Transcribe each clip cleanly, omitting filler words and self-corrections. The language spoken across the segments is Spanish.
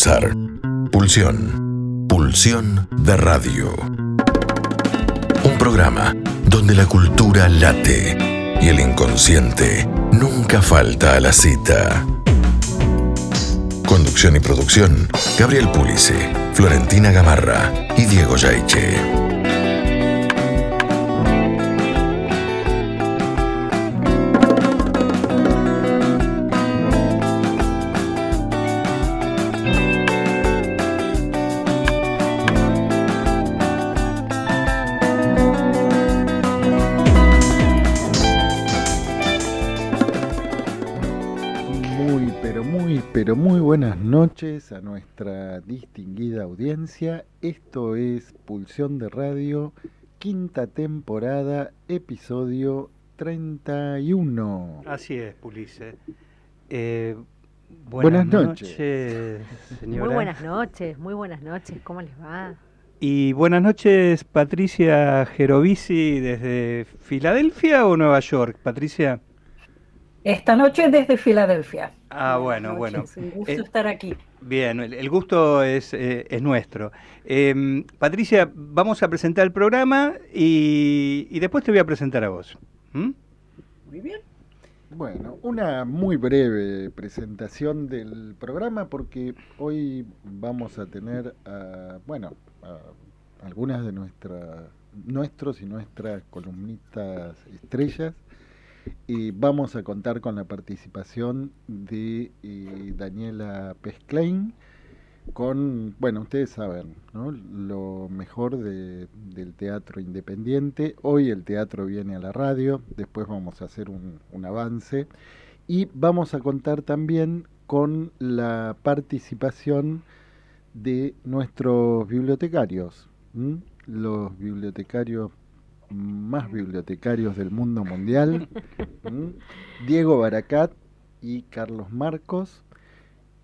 pulsar. Pulsión. Pulsión de radio. Un programa donde la cultura late y el inconsciente nunca falta a la cita. Conducción y producción, Gabriel Pulice, Florentina Gamarra y Diego Yaiche. Muy buenas noches a nuestra distinguida audiencia. Esto es Pulsión de Radio, quinta temporada, episodio 31. Así es, Pulice. Buenas noches, señora. Muy buenas noches, ¿cómo les va? Y buenas noches, Patricia Gerovisi, ¿desde Filadelfia o Nueva York, Patricia? Esta noche desde Filadelfia. Bueno. Es un gusto estar aquí. Bien, el gusto es nuestro. Patricia, vamos a presentar el programa y después te voy a presentar a vos. Muy bien. Bueno, una muy breve presentación del programa porque hoy vamos a tener algunas de nuestros y nuestras columnistas estrellas. Y vamos a contar con la participación de Daniela Pesclein con, ustedes saben, ¿no?, lo mejor del teatro independiente. Hoy el teatro viene a la radio, después vamos a hacer un avance y vamos a contar también con la participación de nuestros bibliotecarios, los bibliotecarios más bibliotecarios del mundo mundial, Diego Baracat y Carlos Marcos,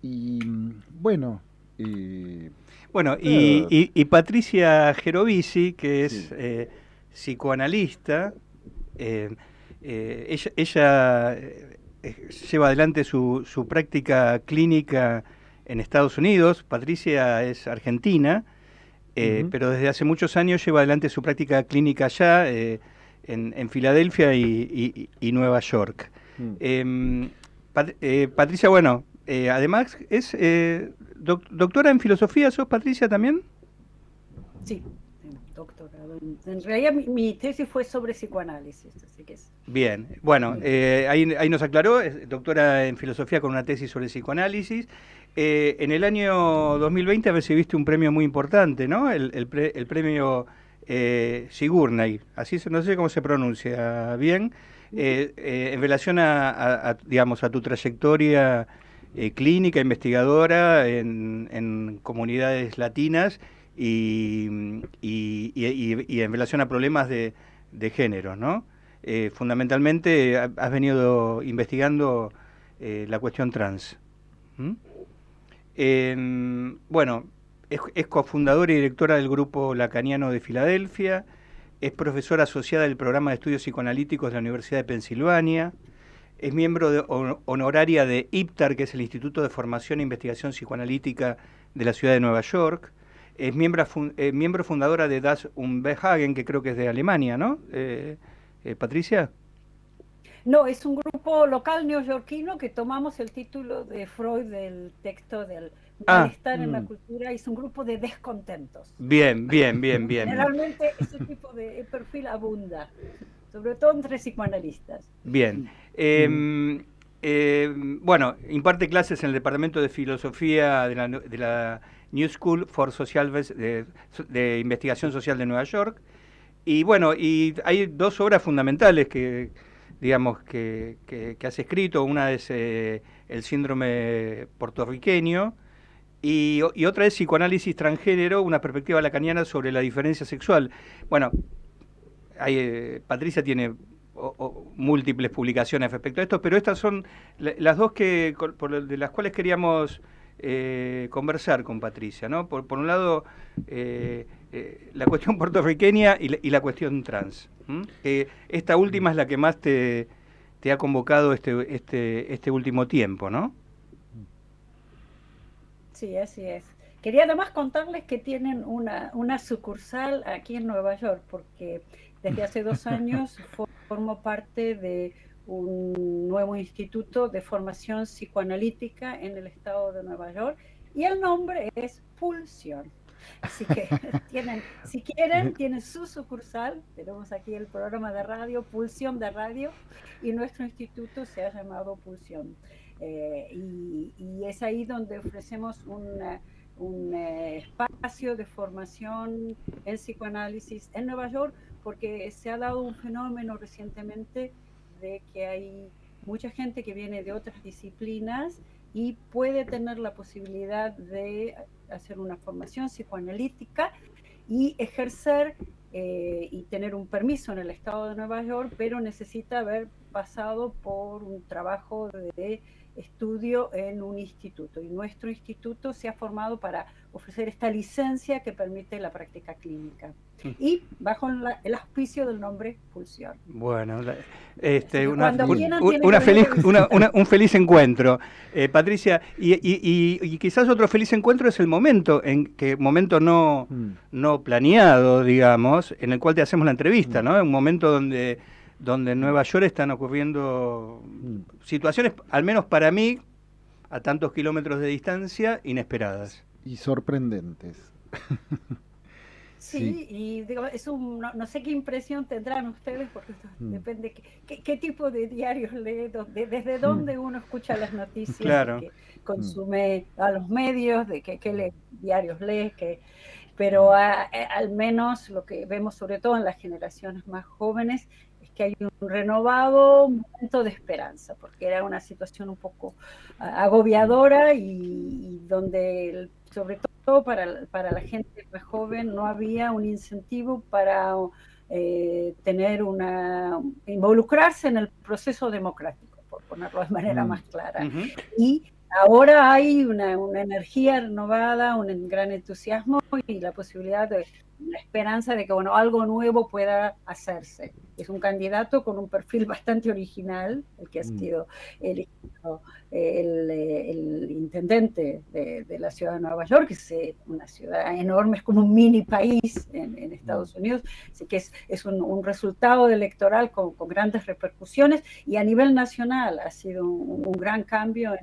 y y Patricia Gerovisi, que es psicoanalista. Ella lleva adelante su práctica clínica en Estados Unidos. Patricia es argentina, pero desde hace muchos años lleva adelante su práctica clínica allá, en Filadelfia y Nueva York. Patricia, además es doctora en filosofía. ¿Sos, Patricia, también? Sí, doctorado. En realidad mi tesis fue sobre psicoanálisis, así que es... Bien, ahí nos aclaró, es doctora en filosofía con una tesis sobre psicoanálisis. En el año 2020 recibiste un premio muy importante, ¿no? El premio Sigourney, no sé cómo se pronuncia bien, en relación a tu trayectoria clínica, investigadora en comunidades latinas y en relación a problemas de género, ¿no? Fundamentalmente has venido investigando la cuestión trans. Es cofundadora y directora del Grupo Lacaniano de Filadelfia, es profesora asociada del Programa de Estudios Psicoanalíticos de la Universidad de Pensilvania, es miembro honoraria de IPTAR, que es el Instituto de Formación e Investigación Psicoanalítica de la Ciudad de Nueva York, es miembro fundadora de Das Unbehagen, que creo que es de Alemania, ¿no? Patricia. No, es un grupo local neoyorquino que tomamos el título de Freud del texto del malestar en la cultura. Es un grupo de descontentos. Bien. Generalmente ese tipo de perfil abunda, sobre todo entre psicoanalistas. Bien. Imparte clases en el Departamento de Filosofía de la New School for Social de Investigación Social de Nueva York. Y hay dos obras fundamentales que has escrito. Una es El síndrome puertorriqueño y otra es Psicoanálisis transgénero, una perspectiva lacaniana sobre la diferencia sexual. Patricia tiene múltiples publicaciones respecto a esto, pero estas son las dos de las cuales queríamos conversar con Patricia, ¿no? Por un lado, la cuestión puertorriqueña y la cuestión trans. Esta última es la que más te ha convocado este último tiempo, ¿no? Sí, así es. Quería además contarles que tienen una sucursal aquí en Nueva York, porque desde hace 2 años formo parte de un nuevo instituto de formación psicoanalítica en el estado de Nueva York, y el nombre es Pulsión. Así que si quieren, tienen su sucursal. Tenemos aquí el programa de radio, Pulsión de Radio, y nuestro instituto se ha llamado Pulsión. Y es ahí donde ofrecemos un espacio de formación en psicoanálisis en Nueva York, porque se ha dado un fenómeno recientemente de que hay mucha gente que viene de otras disciplinas y puede tener la posibilidad de hacer una formación psicoanalítica y ejercer y tener un permiso en el estado de Nueva York, pero necesita haber pasado por un trabajo de estudio en un instituto, y nuestro instituto se ha formado para ofrecer esta licencia que permite la práctica clínica, y bajo el auspicio del nombre Pulsión. Bueno, un feliz encuentro, Patricia, y quizás otro feliz encuentro es el momento no planeado, digamos, en el cual te hacemos la entrevista, ¿no? Un momento donde en Nueva York están ocurriendo situaciones, al menos para mí, a tantos kilómetros de distancia, inesperadas. Y sorprendentes. Sí, y digo, no sé qué impresión tendrán ustedes, porque esto depende qué tipo de diarios lee, desde dónde uno escucha las noticias, claro, que consume a los medios, de qué diarios lee, pero al menos lo que vemos sobre todo en las generaciones más jóvenes es que hay un renovado momento de esperanza, porque era una situación un poco agobiadora, y donde sobre todo para la gente más joven no había un incentivo para involucrarse en el proceso democrático, por ponerlo de manera más clara. Y ahora hay una energía renovada, un gran entusiasmo y la posibilidad la esperanza de que algo nuevo pueda hacerse. Es un candidato con un perfil bastante original, el que ha sido elegido el intendente de la ciudad de Nueva York, que es una ciudad enorme, es como un mini país en Estados Unidos, así que es un resultado electoral con grandes repercusiones, y a nivel nacional ha sido un gran cambio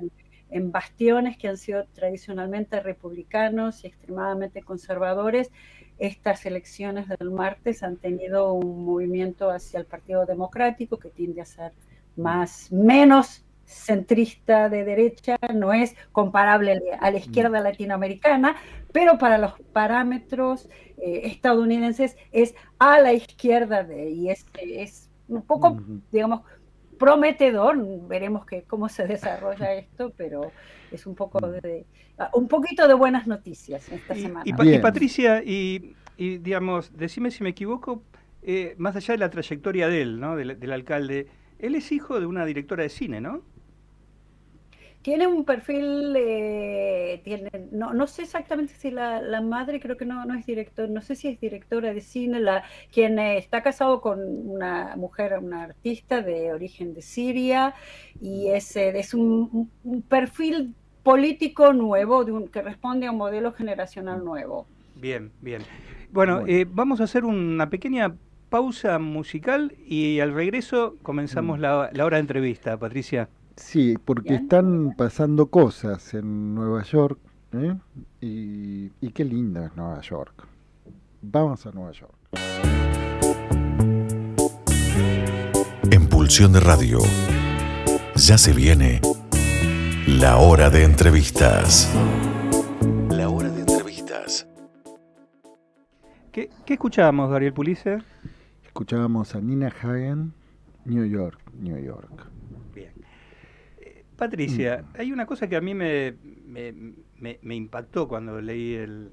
en bastiones que han sido tradicionalmente republicanos y extremadamente conservadores. Estas elecciones del martes han tenido un movimiento hacia el Partido Democrático, que tiende a ser menos centrista de derecha, no es comparable a la izquierda latinoamericana, pero para los parámetros estadounidenses es a la izquierda y es un poco, digamos, prometedor. Veremos cómo se desarrolla esto, pero es un poquito de buenas noticias esta semana. Y Patricia, y digamos, decime si me equivoco, más allá de la trayectoria de él, ¿no? del alcalde, él es hijo de una directora de cine, ¿no? Tiene un perfil, no sé exactamente si la madre, creo que no es director, no sé si es directora de cine, quien está casado con una mujer, una artista de origen de Siria, y es un perfil político nuevo, que responde a un modelo generacional nuevo. Bien. Bueno, vamos a hacer una pequeña pausa musical y al regreso comenzamos la hora de entrevista, Patricia. Sí, porque están pasando cosas en Nueva York, y qué linda es Nueva York. Vamos a Nueva York. En Pulsión de Radio, ya se viene la hora de entrevistas. La hora de entrevistas. ¿Qué escuchábamos, Gabriel Pulice? Escuchábamos a Nina Hagen, New York. Bien. Patricia, hay una cosa que a mí me impactó cuando leí el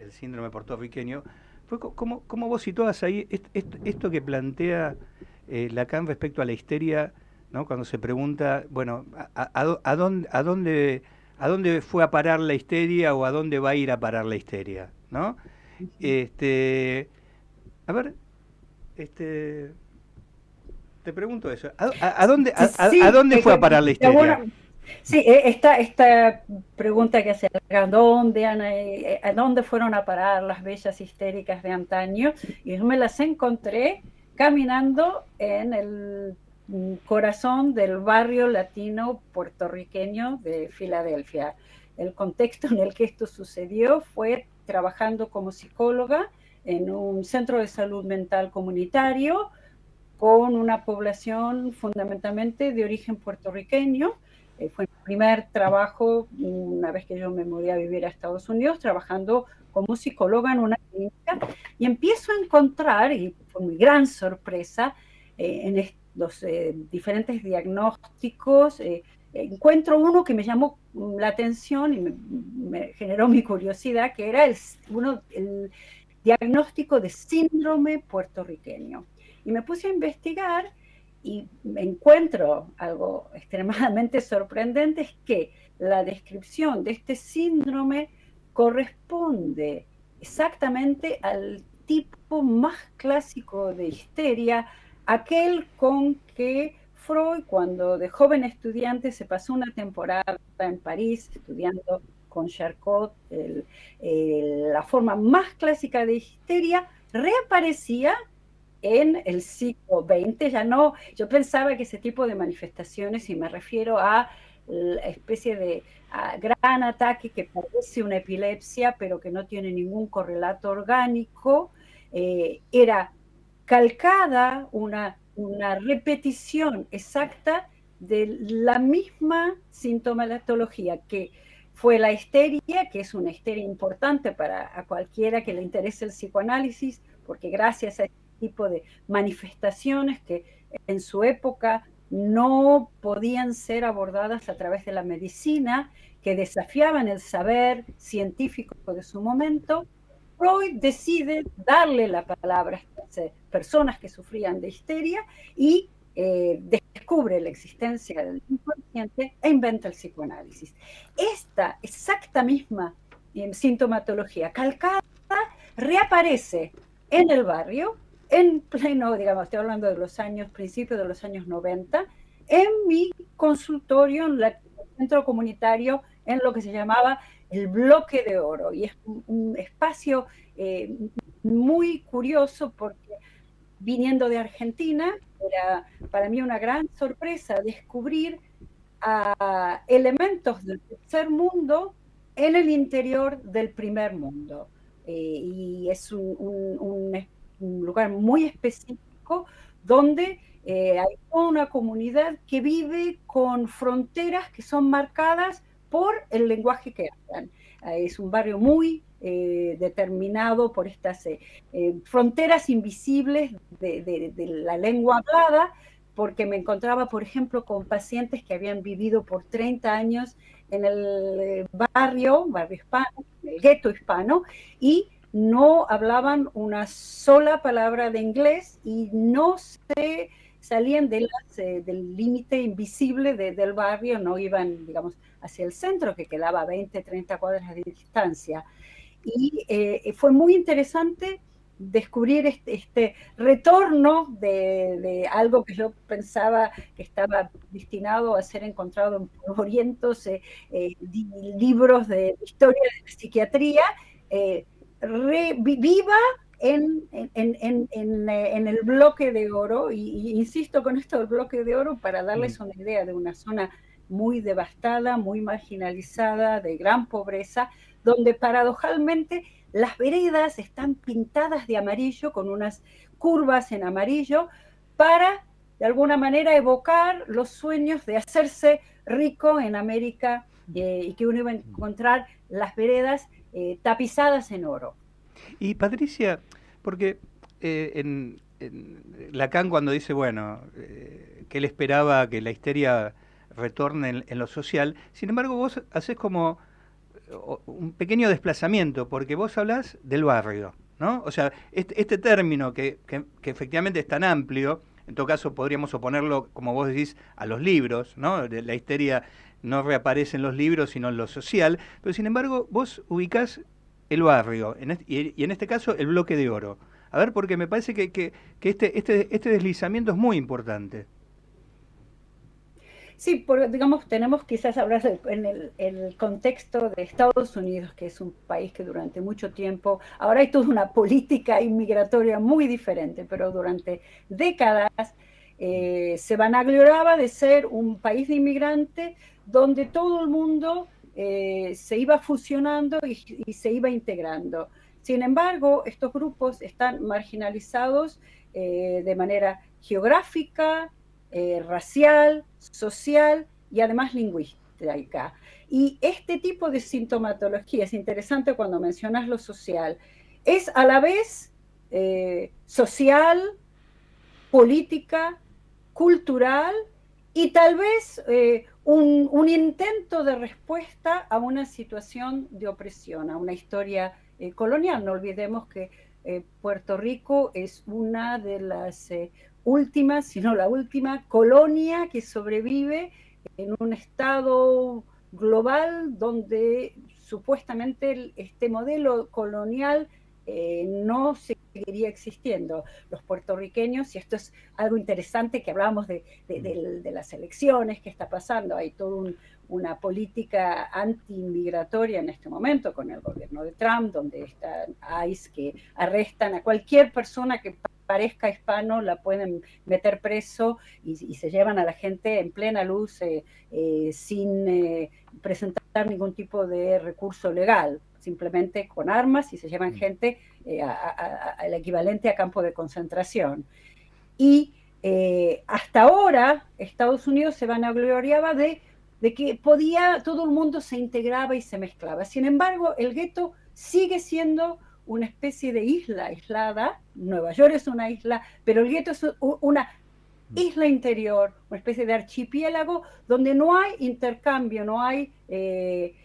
síndrome puertorriqueño, fue cómo vos situabas ahí esto que plantea Lacan respecto a la histeria, ¿no? Cuando se pregunta, bueno, ¿a dónde fue a parar la histeria o a dónde va a ir a parar la histeria, ¿no? A ver, te pregunto eso. ¿A dónde fue a parar la histeria? Sí, esta pregunta que hace, ¿a dónde fueron a parar las bellas histéricas de antaño? Y yo me las encontré caminando en el corazón del barrio latino puertorriqueño de Filadelfia. El contexto en el que esto sucedió fue trabajando como psicóloga en un centro de salud mental comunitario con una población fundamentalmente de origen puertorriqueño. Fue mi primer trabajo una vez que yo me mudé a vivir a Estados Unidos, trabajando como psicóloga en una clínica, y empiezo a encontrar, y fue mi gran sorpresa, en los diferentes diagnósticos, encuentro uno que me llamó la atención y me generó mi curiosidad, que era el diagnóstico de síndrome puertorriqueño. Y me puse a investigar y me encuentro algo extremadamente sorprendente, es que la descripción de este síndrome corresponde exactamente al tipo más clásico de histeria, aquel con que Freud, cuando de joven estudiante se pasó una temporada en París estudiando con Charcot, la forma más clásica de histeria, reaparecía en el siglo XX. Ya no, yo pensaba que ese tipo de manifestaciones, y me refiero a la especie de gran ataque que parece una epilepsia, pero que no tiene ningún correlato orgánico, era calcada una repetición exacta de la misma sintomatología que fue la histeria, que es una histeria importante para a cualquiera que le interese el psicoanálisis, porque gracias a este tipo de manifestaciones que en su época no podían ser abordadas a través de la medicina, que desafiaban el saber científico de su momento, Freud decide darle la palabra a estas personas que sufrían de histeria y descubre la existencia del inconsciente e inventa el psicoanálisis. Esta exacta misma sintomatología calcada reaparece en el barrio, en pleno, digamos, estoy hablando de los años, principios de los años 90, en mi consultorio, en el centro comunitario, en lo que se llamaba el Bloque de Oro. Y es un espacio muy curioso porque, viniendo de Argentina, era para mí una gran sorpresa descubrir elementos del tercer mundo en el interior del primer mundo. Y es un lugar muy específico donde hay toda una comunidad que vive con fronteras que son marcadas por el lenguaje que hablan. Es un barrio muy determinado por estas fronteras invisibles de la lengua hablada, porque me encontraba, por ejemplo, con pacientes que habían vivido por 30 años en el barrio hispano, el gueto hispano, y no hablaban una sola palabra de inglés y no se salían del límite invisible del barrio, no iban, digamos, hacia el centro, que quedaba a 20, 30 cuadras de distancia. Y fue muy interesante descubrir este retorno de algo que yo pensaba que estaba destinado a ser encontrado en polvorientos libros de historia de la psiquiatría, viva en el Bloque de Oro, y insisto con esto del Bloque de Oro para darles una idea de una zona muy devastada, muy marginalizada, de gran pobreza, donde paradojalmente las veredas están pintadas de amarillo con unas curvas en amarillo para, de alguna manera, evocar los sueños de hacerse rico en América, y que uno iba a encontrar las veredas tapizadas en oro. Y Patricia, porque en Lacan, cuando dice, bueno, que él esperaba que la histeria retorne en lo social, sin embargo vos haces como un pequeño desplazamiento, porque vos hablás del barrio, ¿no? O sea, este término que efectivamente es tan amplio, en todo caso podríamos oponerlo, como vos decís, a los libros, ¿no? La histeria no reaparece en los libros, sino en lo social, pero sin embargo vos ubicás el barrio, y en este caso el Bloque de Oro. A ver, porque me parece que este deslizamiento es muy importante. Sí, digamos, tenemos quizás hablar en el contexto de Estados Unidos, que es un país que durante mucho tiempo, ahora hay toda una política inmigratoria muy diferente, pero durante décadas se vanagloriaba de ser un país de inmigrantes donde todo el mundo se iba fusionando y se iba integrando. Sin embargo, estos grupos están marginalizados de manera geográfica, racial, social y además lingüística. Y este tipo de sintomatología, es interesante cuando mencionas lo social, es a la vez social, política, cultural y tal vez un intento de respuesta a una situación de opresión, a una historia colonial. No olvidemos que Puerto Rico es una de las últimas, si no la última, colonia que sobrevive en un estado global donde supuestamente este modelo colonial no seguiría existiendo. Los puertorriqueños, y esto es algo interesante que hablábamos de las elecciones, que está pasando, hay toda una política anti-inmigratoria en este momento con el gobierno de Trump, donde está ICE, que arrestan a cualquier persona que parezca hispano, la pueden meter preso y se llevan a la gente en plena luz sin presentar ningún tipo de recurso legal, simplemente con armas, y se llevan gente al equivalente a campo de concentración. Y hasta ahora Estados Unidos se vanagloriaba de que todo el mundo se integraba y se mezclaba. Sin embargo, el gueto sigue siendo una especie de isla aislada. Nueva York es una isla, pero el gueto es una isla interior, una especie de archipiélago donde no hay intercambio, no hay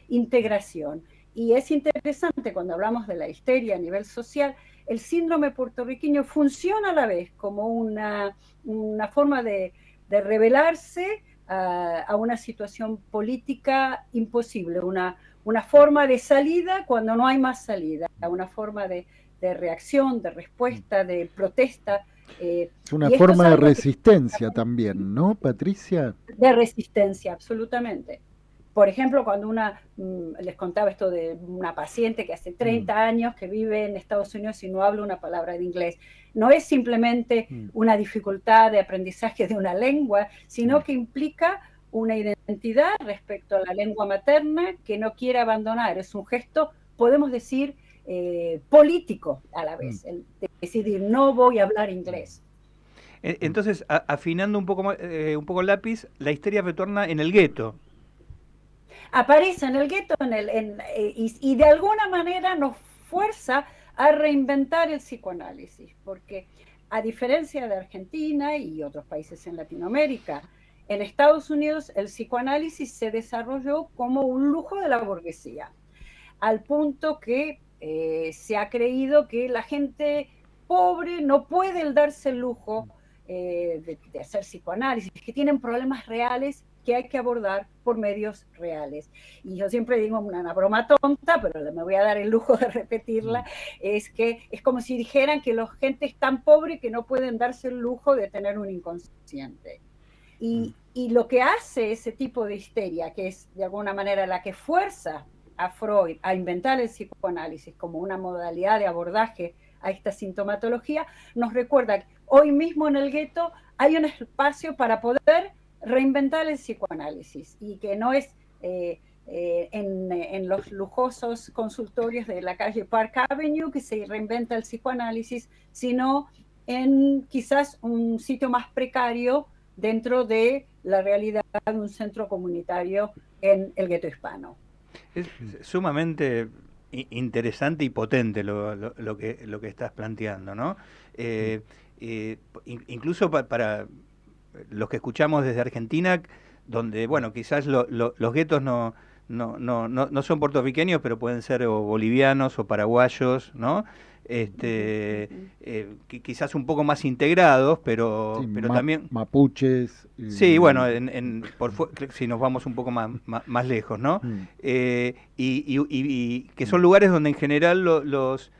integración. Y es interesante cuando hablamos de la histeria a nivel social, el síndrome puertorriqueño funciona a la vez como una forma de rebelarse a una situación política imposible, una forma de salida cuando no hay más salida, una forma de reacción, de respuesta, de protesta. Es una forma de resistencia también, ¿no, Patricia? De resistencia, absolutamente. Por ejemplo, cuando les contaba esto de una paciente que hace 30 años que vive en Estados Unidos y no habla una palabra de inglés, no es simplemente una dificultad de aprendizaje de una lengua, sino que implica una identidad respecto a la lengua materna que no quiere abandonar. Es un gesto, podemos decir, político a la vez, el de decidir no voy a hablar inglés. Entonces, afinando un poco el lápiz, la histeria retorna en el gueto. Aparece en el gueto y de alguna manera nos fuerza a reinventar el psicoanálisis, porque a diferencia de Argentina y otros países en Latinoamérica, en Estados Unidos el psicoanálisis se desarrolló como un lujo de la burguesía, al punto que se ha creído que la gente pobre no puede darse el lujo de hacer psicoanálisis, que tienen problemas reales que hay que abordar por medios reales. Y yo siempre digo una broma tonta, pero me voy a dar el lujo de repetirla, es que es como si dijeran que la gente es tan pobre que no pueden darse el lujo de tener un inconsciente. Y lo que hace ese tipo de histeria, que es de alguna manera la que fuerza a Freud a inventar el psicoanálisis como una modalidad de abordaje a esta sintomatología, nos recuerda que hoy mismo en el gueto hay un espacio para poder reinventar el psicoanálisis y que no es en los lujosos consultorios de la calle Park Avenue que se reinventa el psicoanálisis, sino en quizás un sitio más precario dentro de la realidad de un centro comunitario en el gueto hispano. Es sumamente interesante y potente lo que estás planteando, ¿no? Incluso para los que escuchamos desde Argentina, donde, bueno, quizás los guetos no son puertorriqueños, pero pueden ser o bolivianos o paraguayos, ¿no? Quizás un poco más integrados, pero también mapuches. Sí, bueno, si nos vamos un poco más lejos, ¿no? Y que son lugares donde en general los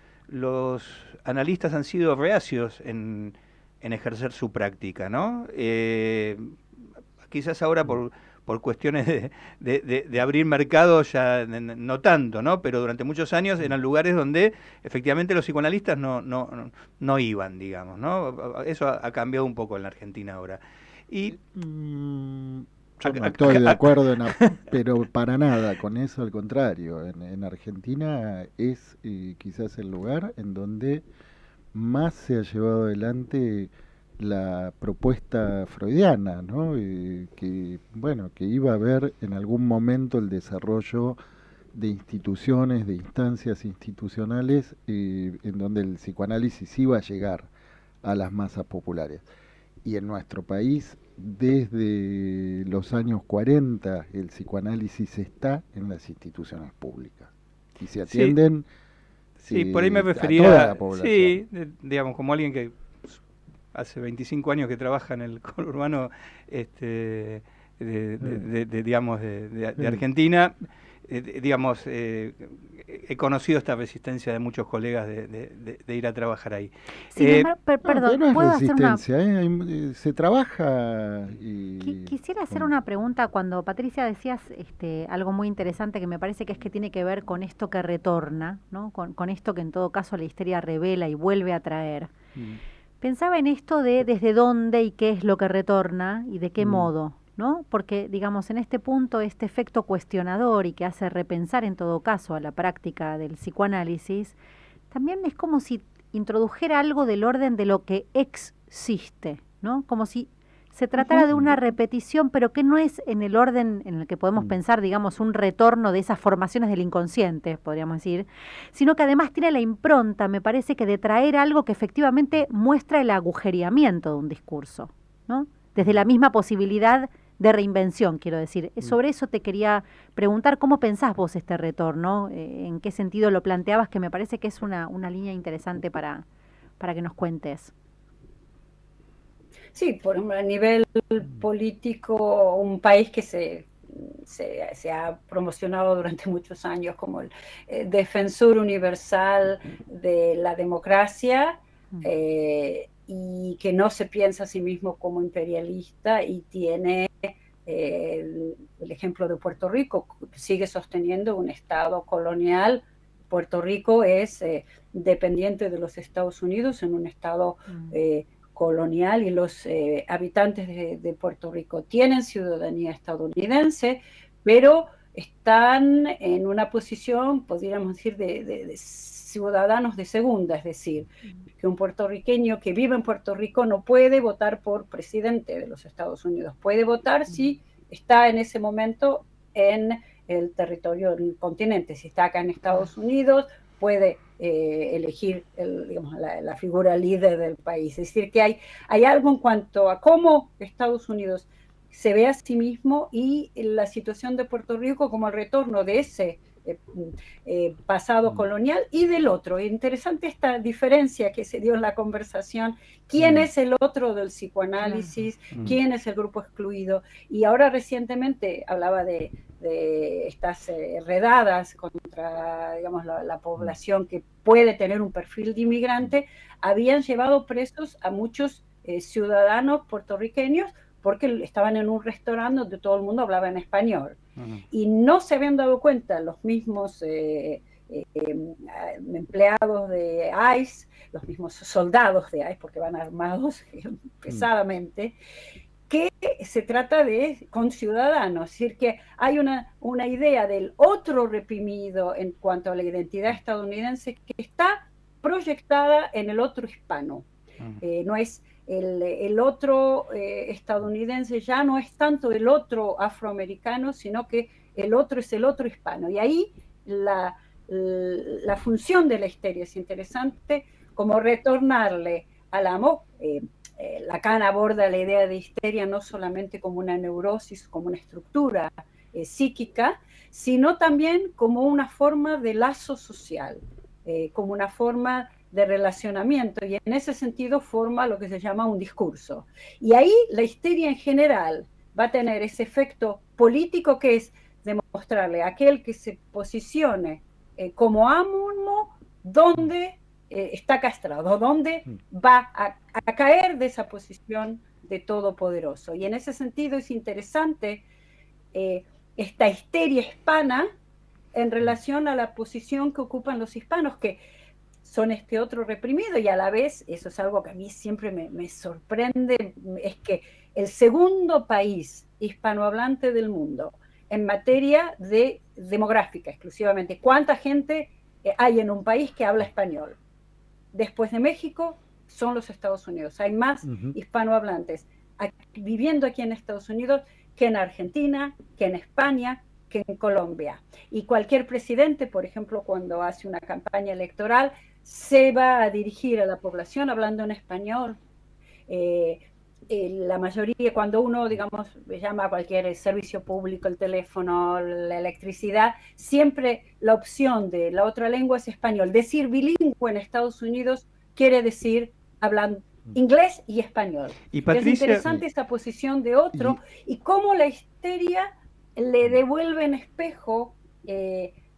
analistas han sido reacios en ejercer su práctica, ¿no? quizás ahora por cuestiones de abrir mercado ya no tanto, ¿no? Pero durante muchos años eran lugares donde efectivamente los psicoanalistas no iban, digamos, ¿no? Eso ha cambiado un poco en la Argentina ahora. Y yo no estoy de acuerdo, pero para nada con eso, al contrario. En Argentina es quizás el lugar en donde más se ha llevado adelante la propuesta freudiana, ¿no? Que iba a haber en algún momento el desarrollo de instituciones, de instancias institucionales en donde el psicoanálisis iba a llegar a las masas populares. Y en nuestro país, desde los años 40, el psicoanálisis está en las instituciones públicas y se atienden sí, por ahí me refería a toda la población. Sí, digamos, como alguien que hace 25 años que trabaja en el conurbano de Argentina, digamos, he conocido esta resistencia de muchos colegas de ir a trabajar ahí. Sí, perdón, no es ¿puedo resistencia, hacer una... se trabaja y... Quisiera hacer una pregunta. Cuando Patricia decías algo muy interesante que me parece que es que tiene que ver con esto que retorna, ¿no? Con esto que en todo caso la histeria revela y vuelve a traer. Pensaba en esto de desde dónde y qué es lo que retorna y de qué modo, ¿no? Porque, digamos, en este punto, este efecto cuestionador y que hace repensar en todo caso a la práctica del psicoanálisis, también es como si introdujera algo del orden de lo que existe, ¿no? Como si se tratara de una repetición, pero que no es en el orden en el que podemos pensar, digamos, un retorno de esas formaciones del inconsciente, podríamos decir, sino que además tiene la impronta, me parece, que de traer algo que efectivamente muestra el agujereamiento de un discurso, ¿no? Desde la misma posibilidad de reinvención, quiero decir. Sobre eso te quería preguntar, ¿cómo pensás vos este retorno? ¿En qué sentido lo planteabas? Que me parece que es una línea interesante para que nos cuentes. Sí, por ejemplo, a nivel político, un país que se ha promocionado durante muchos años como el defensor universal de la democracia, y que no se piensa a sí mismo como imperialista, y tiene el ejemplo de Puerto Rico, sigue sosteniendo un Estado colonial. Puerto Rico es dependiente de los Estados Unidos en un Estado colonial, y los habitantes de Puerto Rico tienen ciudadanía estadounidense, pero están en una posición, podríamos decir, de ciudadanos de segunda, es decir, que un puertorriqueño que vive en Puerto Rico no puede votar por presidente de los Estados Unidos, puede votar si está en ese momento en el territorio del continente, si está acá en Estados Unidos, puede elegir la figura líder del país. Es decir, que hay algo en cuanto a cómo Estados Unidos se ve a sí mismo y la situación de Puerto Rico como el retorno de ese pasado colonial y del otro. Interesante esta diferencia que se dio en la conversación. ¿Quién es el otro del psicoanálisis? ¿Quién es el grupo excluido? Y ahora recientemente hablaba de estas redadas contra, digamos, la población que puede tener un perfil de inmigrante. Habían llevado presos a muchos ciudadanos puertorriqueños porque estaban en un restaurante donde todo el mundo hablaba en español. Y no se habían dado cuenta los mismos empleados de ICE, los mismos soldados de ICE, porque van armados pesadamente, que se trata de conciudadanos, es decir, que hay una idea del otro reprimido en cuanto a la identidad estadounidense que está proyectada en el otro hispano. No es el otro estadounidense, ya no es tanto el otro afroamericano, sino que el otro es el otro hispano. Y ahí la función de la histeria es interesante, como retornarle al amo. Lacan aborda la idea de histeria no solamente como una neurosis, como una estructura psíquica, sino también como una forma de lazo social, como una forma de relacionamiento, y en ese sentido forma lo que se llama un discurso. Y ahí la histeria en general va a tener ese efecto político, que es demostrarle a aquel que se posicione como amo donde está castrado, donde va a caer de esa posición de todopoderoso. Y en ese sentido es interesante esta histeria hispana en relación a la posición que ocupan los hispanos, que son este otro reprimido, y a la vez, eso es algo que a mí siempre me sorprende, es que el segundo país hispanohablante del mundo en materia de demográfica exclusivamente, ¿cuánta gente hay en un país que habla español? Después de México son los Estados Unidos. Hay más hispanohablantes viviendo aquí en Estados Unidos que en Argentina, que en España, que en Colombia. Y cualquier presidente, por ejemplo, cuando hace una campaña electoral, se va a dirigir a la población hablando en español. La mayoría, cuando uno, digamos, llama a cualquier servicio público, el teléfono, la electricidad, siempre la opción de la otra lengua es español. Decir bilingüe en Estados Unidos quiere decir hablando inglés y español. Y Patricia, es interesante esta posición de otro y cómo la histeria le devuelve en espejo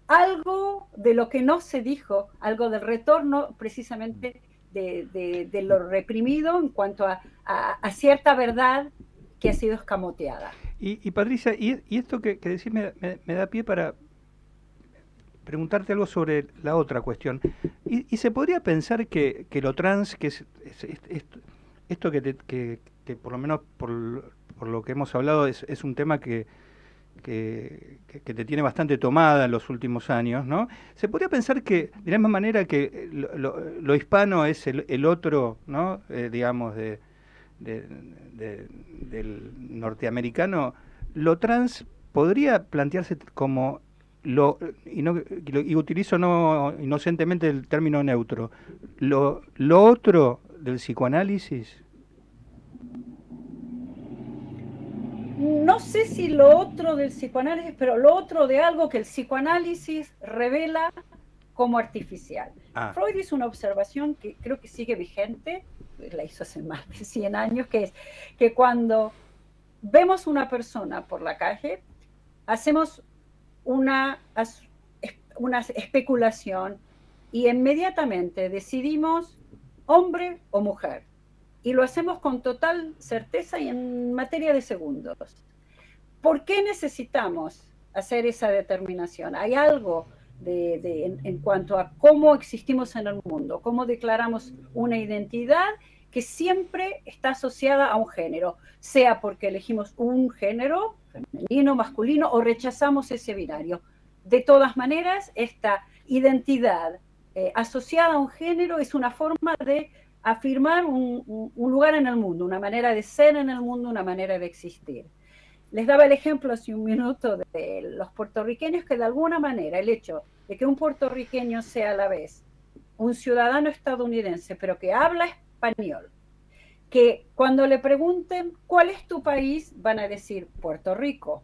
algo de lo que no se dijo, algo del retorno precisamente de lo reprimido en cuanto a cierta verdad que ha sido escamoteada. Y Patricia, y esto que decís me da pie para preguntarte algo sobre la otra cuestión. ¿Y se podría pensar que lo trans, que es esto que por lo menos por lo que hemos hablado es un tema que te tiene bastante tomada en los últimos años, ¿no? Se podría pensar que, de la misma manera que lo hispano es el otro, ¿no? Digamos, del norteamericano, lo trans podría plantearse como y utilizo no inocentemente el término neutro, lo otro del psicoanálisis. No sé si lo otro del psicoanálisis, pero lo otro de algo que el psicoanálisis revela como artificial. Freud hizo una observación que creo que sigue vigente, la hizo hace más de 100 años, que es que cuando vemos una persona por la calle, hacemos una especulación y inmediatamente decidimos hombre o mujer. Y lo hacemos con total certeza y en materia de segundos. ¿Por qué necesitamos hacer esa determinación? Hay algo en cuanto a cómo existimos en el mundo, cómo declaramos una identidad que siempre está asociada a un género, sea porque elegimos un género, femenino, masculino, o rechazamos ese binario. De todas maneras, esta identidad asociada a un género es una forma de afirmar un lugar en el mundo, una manera de ser en el mundo, una manera de existir. Les daba el ejemplo hace un minuto de los puertorriqueños, que de alguna manera el hecho de que un puertorriqueño sea a la vez un ciudadano estadounidense, pero que habla español, que cuando le pregunten ¿cuál es tu país? Van a decir Puerto Rico.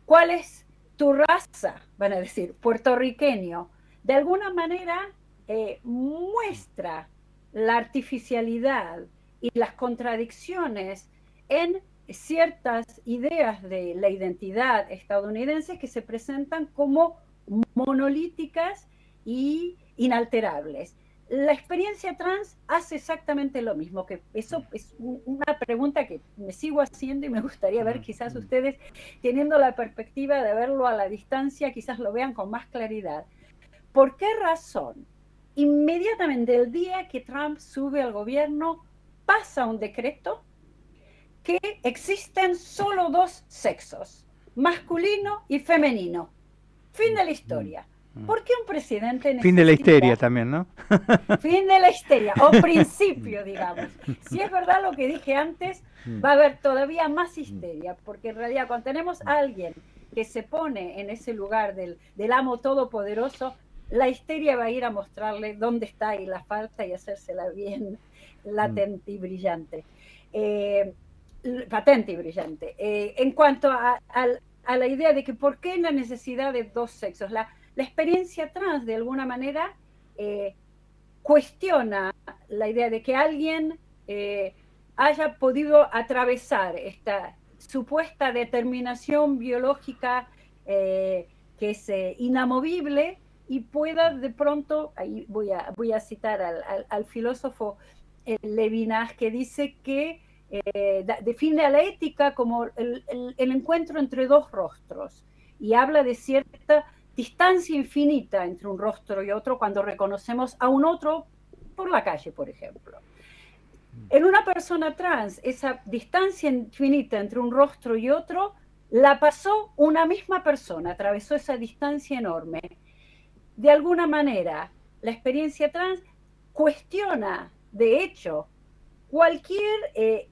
¿Cuál es tu raza? Van a decir puertorriqueño. De alguna manera muestra la artificialidad y las contradicciones en ciertas ideas de la identidad estadounidense que se presentan como monolíticas y inalterables. La experiencia trans hace exactamente lo mismo, que eso es una pregunta que me sigo haciendo y me gustaría ver quizás ustedes, teniendo la perspectiva de verlo a la distancia, quizás lo vean con más claridad. ¿Por qué razón? Inmediatamente el día que Trump sube al gobierno, pasa un decreto que existen solo dos sexos, masculino y femenino. Fin de la historia. ¿Por qué un presidente necesita... Fin de la histeria también, ¿no? Fin de la histeria, o principio, digamos. Si es verdad lo que dije antes, va a haber todavía más histeria, porque en realidad cuando tenemos a alguien que se pone en ese lugar del amo todopoderoso, la histeria va a ir a mostrarle dónde está ahí la falta y hacérsela bien latente y brillante. Patente y brillante. En cuanto a la idea de que por qué la necesidad de dos sexos, la experiencia trans de alguna manera cuestiona la idea de que alguien haya podido atravesar esta supuesta determinación biológica que es inamovible y pueda de pronto, ahí voy a citar al filósofo Levinas, que dice que define a la ética como el encuentro entre dos rostros y habla de cierta distancia infinita entre un rostro y otro cuando reconocemos a un otro por la calle, por ejemplo. En una persona trans, esa distancia infinita entre un rostro y otro la pasó una misma persona, atravesó esa distancia enorme. De alguna manera, la experiencia trans cuestiona, de hecho, cualquier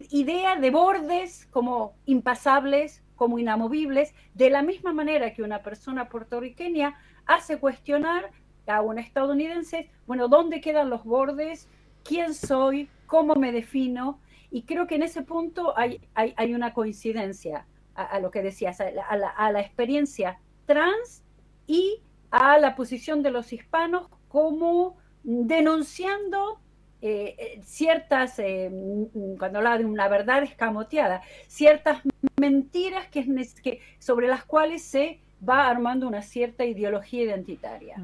idea de bordes como impasables, como inamovibles, de la misma manera que una persona puertorriqueña hace cuestionar a un estadounidense, bueno, ¿dónde quedan los bordes? ¿Quién soy? ¿Cómo me defino? Y creo que en ese punto hay una coincidencia a lo que decías, a la experiencia trans y a la posición de los hispanos como denunciando ciertas, cuando habla de una verdad escamoteada, ciertas mentiras sobre las cuales se va armando una cierta ideología identitaria.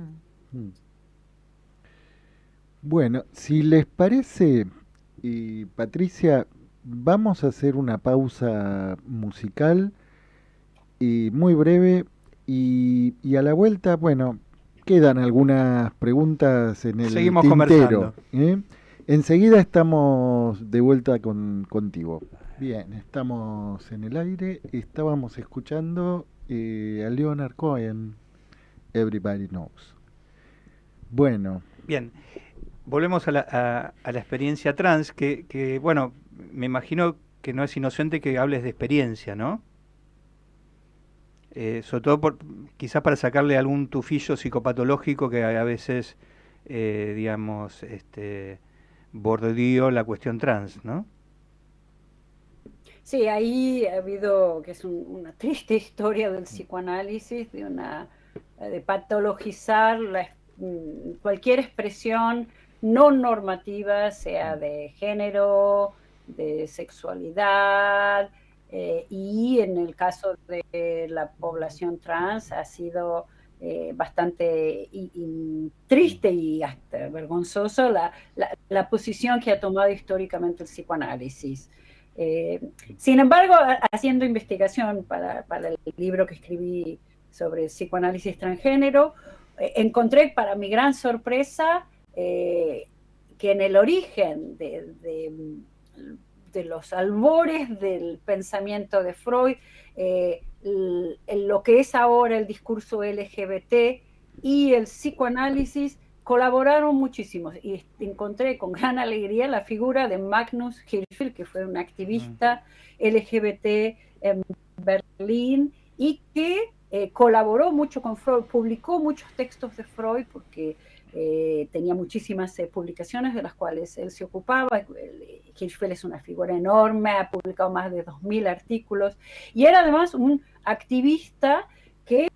Bueno, si les parece, Patricia, vamos a hacer una pausa musical muy breve y a la vuelta, bueno, quedan algunas preguntas en el Seguimos tintero. Conversando. Enseguida estamos de vuelta contigo. Bien, estamos en el aire. Estábamos escuchando a Leonard Cohen, Everybody Knows. Bueno. Bien, volvemos a la experiencia trans, que, bueno, me imagino que no es inocente que hables de experiencia, ¿no? Sobre todo quizás para sacarle algún tufillo psicopatológico que a veces, digamos, bordeo la cuestión trans, ¿no? Sí, ahí ha habido, que es una triste historia del psicoanálisis, de patologizar cualquier expresión no normativa, sea de género, de sexualidad, y en el caso de la población trans ha sido bastante triste y hasta vergonzoso la posición que ha tomado históricamente el psicoanálisis. Sin embargo, haciendo investigación para el libro que escribí sobre psicoanálisis transgénero, encontré, para mi gran sorpresa, que en el origen de los albores del pensamiento de Freud, lo que es ahora el discurso LGBT y el psicoanálisis colaboraron muchísimo, y encontré con gran alegría la figura de Magnus Hirschfeld, que fue un activista LGBT en Berlín y que colaboró mucho con Freud, publicó muchos textos de Freud porque tenía muchísimas publicaciones de las cuales él se ocupaba. Hirschfeld es una figura enorme, ha publicado más de 2000 artículos y era además un activista que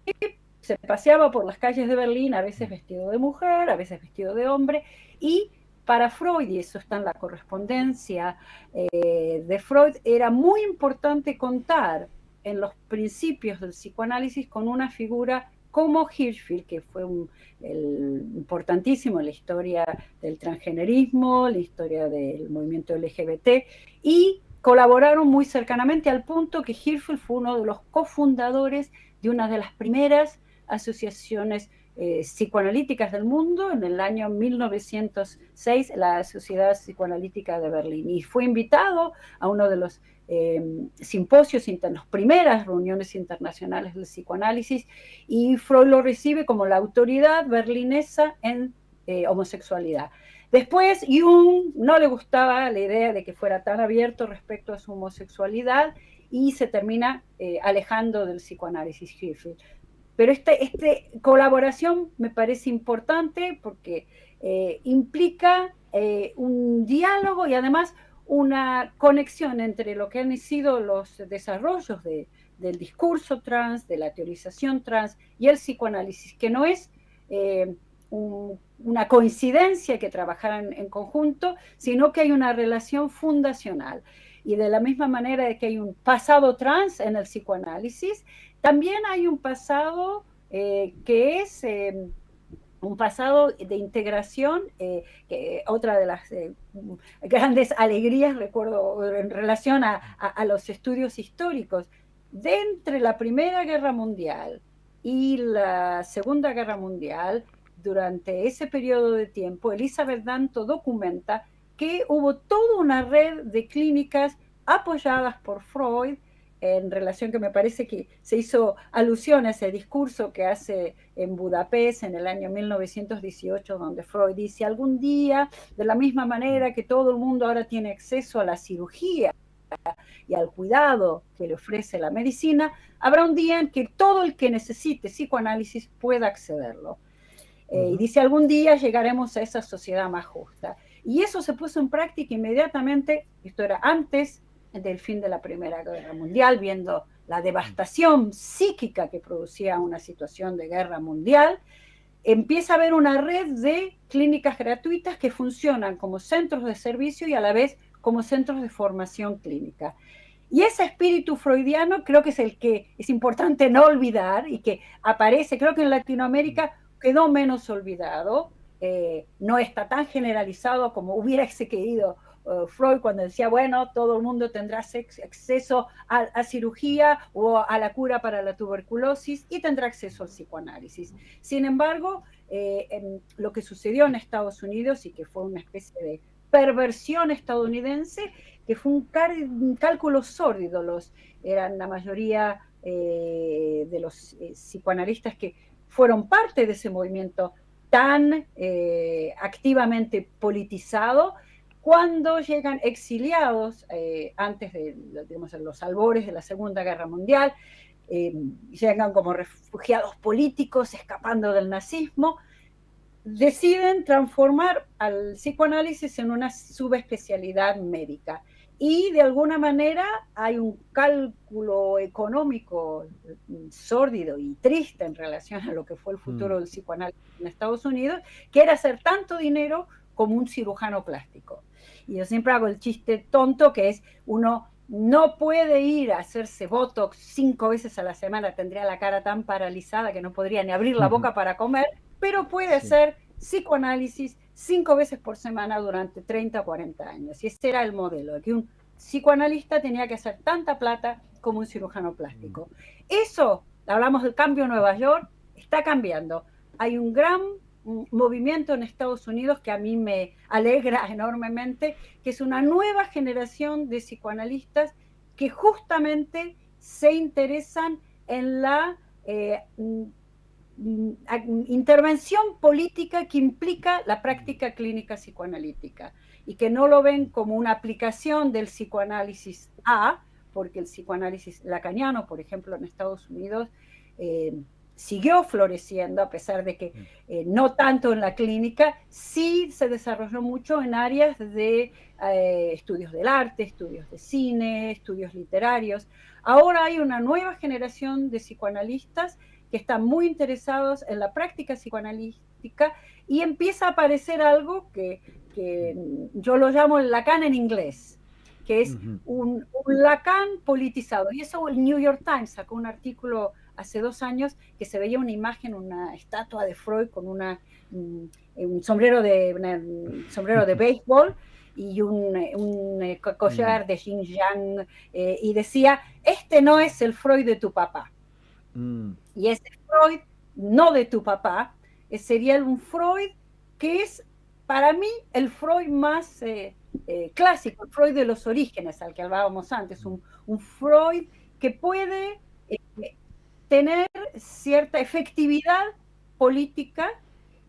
se paseaba por las calles de Berlín, a veces vestido de mujer, a veces vestido de hombre, y para Freud, y eso está en la correspondencia de Freud, era muy importante contar en los principios del psicoanálisis con una figura como Hirschfeld, que fue importantísimo en la historia del transgenerismo, la historia del movimiento LGBT, y colaboraron muy cercanamente al punto que Hirschfeld fue uno de los cofundadores de una de las primeras asociaciones psicoanalíticas del mundo en el año 1906, la Sociedad Psicoanalítica de Berlín, y fue invitado a uno de los simposios, las primeras reuniones internacionales del psicoanálisis, y Freud lo recibe como la autoridad berlinesa en homosexualidad. Después Jung no le gustaba la idea de que fuera tan abierto respecto a su homosexualidad y se termina alejando del psicoanálisis Hirschfeld. Pero esta colaboración me parece importante porque implica un diálogo y además una conexión entre lo que han sido los desarrollos del discurso trans, de la teorización trans y el psicoanálisis, que no es una coincidencia que trabajaran en conjunto, sino que hay una relación fundacional. Y de la misma manera de que hay un pasado trans en el psicoanálisis, también hay un pasado que es un pasado de integración, que otra de las grandes alegrías, recuerdo, en relación a los estudios históricos, de entre la Primera Guerra Mundial y la Segunda Guerra Mundial, durante ese periodo de tiempo, Elizabeth Danto documenta que hubo toda una red de clínicas apoyadas por Freud, en relación, que me parece que se hizo alusión a ese discurso que hace en Budapest en el año 1918, donde Freud dice: algún día, de la misma manera que todo el mundo ahora tiene acceso a la cirugía y al cuidado que le ofrece la medicina, habrá un día en que todo el que necesite psicoanálisis pueda accederlo. Y dice: algún día llegaremos a esa sociedad más justa. Y eso se puso en práctica inmediatamente. Esto era antes del fin de la Primera Guerra Mundial, viendo la devastación psíquica que producía una situación de guerra mundial. Empieza a haber una red de clínicas gratuitas que funcionan como centros de servicio y a la vez como centros de formación clínica. Y ese espíritu freudiano creo que es el que es importante no olvidar, y que aparece, creo que en Latinoamérica quedó menos olvidado, no está tan generalizado como hubiese querido Freud, cuando decía: bueno, todo el mundo tendrá acceso a cirugía o a la cura para la tuberculosis y tendrá acceso al psicoanálisis. Sin embargo, lo que sucedió en Estados Unidos, y que fue una especie de perversión estadounidense, que fue un cálculo sórdido, eran la mayoría de los psicoanalistas que fueron parte de ese movimiento tan activamente politizado, cuando llegan exiliados antes de, digamos, los albores de la Segunda Guerra Mundial, llegan como refugiados políticos escapando del nazismo, deciden transformar al psicoanálisis en una subespecialidad médica. Y de alguna manera hay un cálculo económico sórdido y triste en relación a lo que fue el futuro del psicoanálisis en Estados Unidos, que era hacer tanto dinero como un cirujano plástico. Y yo siempre hago el chiste tonto, que es: uno no puede ir a hacerse Botox 5 veces a la semana, tendría la cara tan paralizada que no podría ni abrir la boca para comer, pero puede hacer psicoanálisis 5 veces por semana durante 30 o 40 años. Y ese era el modelo, que un psicoanalista tenía que hacer tanta plata como un cirujano plástico. Eso, hablamos del cambio en Nueva York, está cambiando. Hay un gran movimiento en Estados Unidos que a mí me alegra enormemente, que es una nueva generación de psicoanalistas que justamente se interesan en la intervención política que implica la práctica clínica psicoanalítica, y que no lo ven como una aplicación del psicoanálisis porque el psicoanálisis lacaniano, por ejemplo, en Estados Unidos, siguió floreciendo, a pesar de que no tanto en la clínica, sí se desarrolló mucho en áreas de estudios del arte, estudios de cine, estudios literarios. Ahora hay una nueva generación de psicoanalistas que están muy interesados en la práctica psicoanalítica, y empieza a aparecer algo que yo lo llamo el Lacan en inglés, que es un Lacan politizado. Y eso el New York Times sacó un artículo hace 2 años que se veía una imagen, una estatua de Freud con un sombrero de béisbol y un collar de yin yang, y decía: este no es el Freud de tu papá. Y ese Freud no de tu papá sería un Freud que es, para mí, el Freud más clásico, el Freud de los orígenes, al que hablábamos antes, un Freud que puede tener cierta efectividad política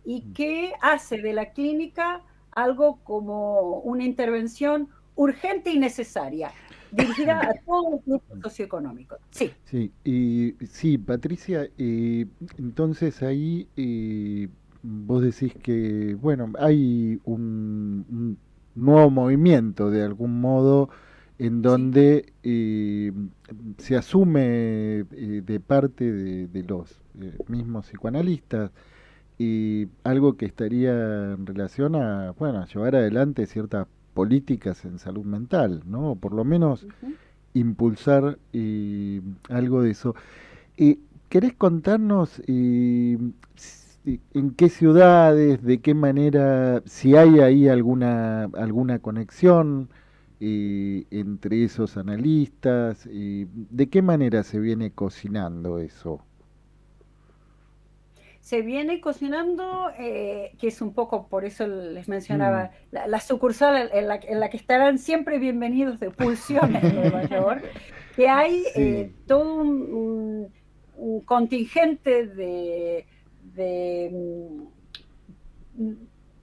y que hace de la clínica algo como una intervención urgente y necesaria, dirigida a todos los grupos socioeconómicos. Sí. Sí, Patricia, entonces ahí vos decís que, bueno, hay un nuevo movimiento de algún modo en donde se asume de parte de los mismos psicoanalistas algo que estaría en relación a, bueno, a llevar adelante ciertas políticas en salud mental, ¿no? O por lo menos impulsar algo de eso. ¿Querés contarnos en qué ciudades, de qué manera, si hay ahí alguna conexión entre esos analistas, de qué manera se viene cocinando eso. Se viene cocinando, que es un poco, por eso les mencionaba, la sucursal en la que estarán siempre bienvenidos de Pulsión en Nueva York, que hay todo un contingente de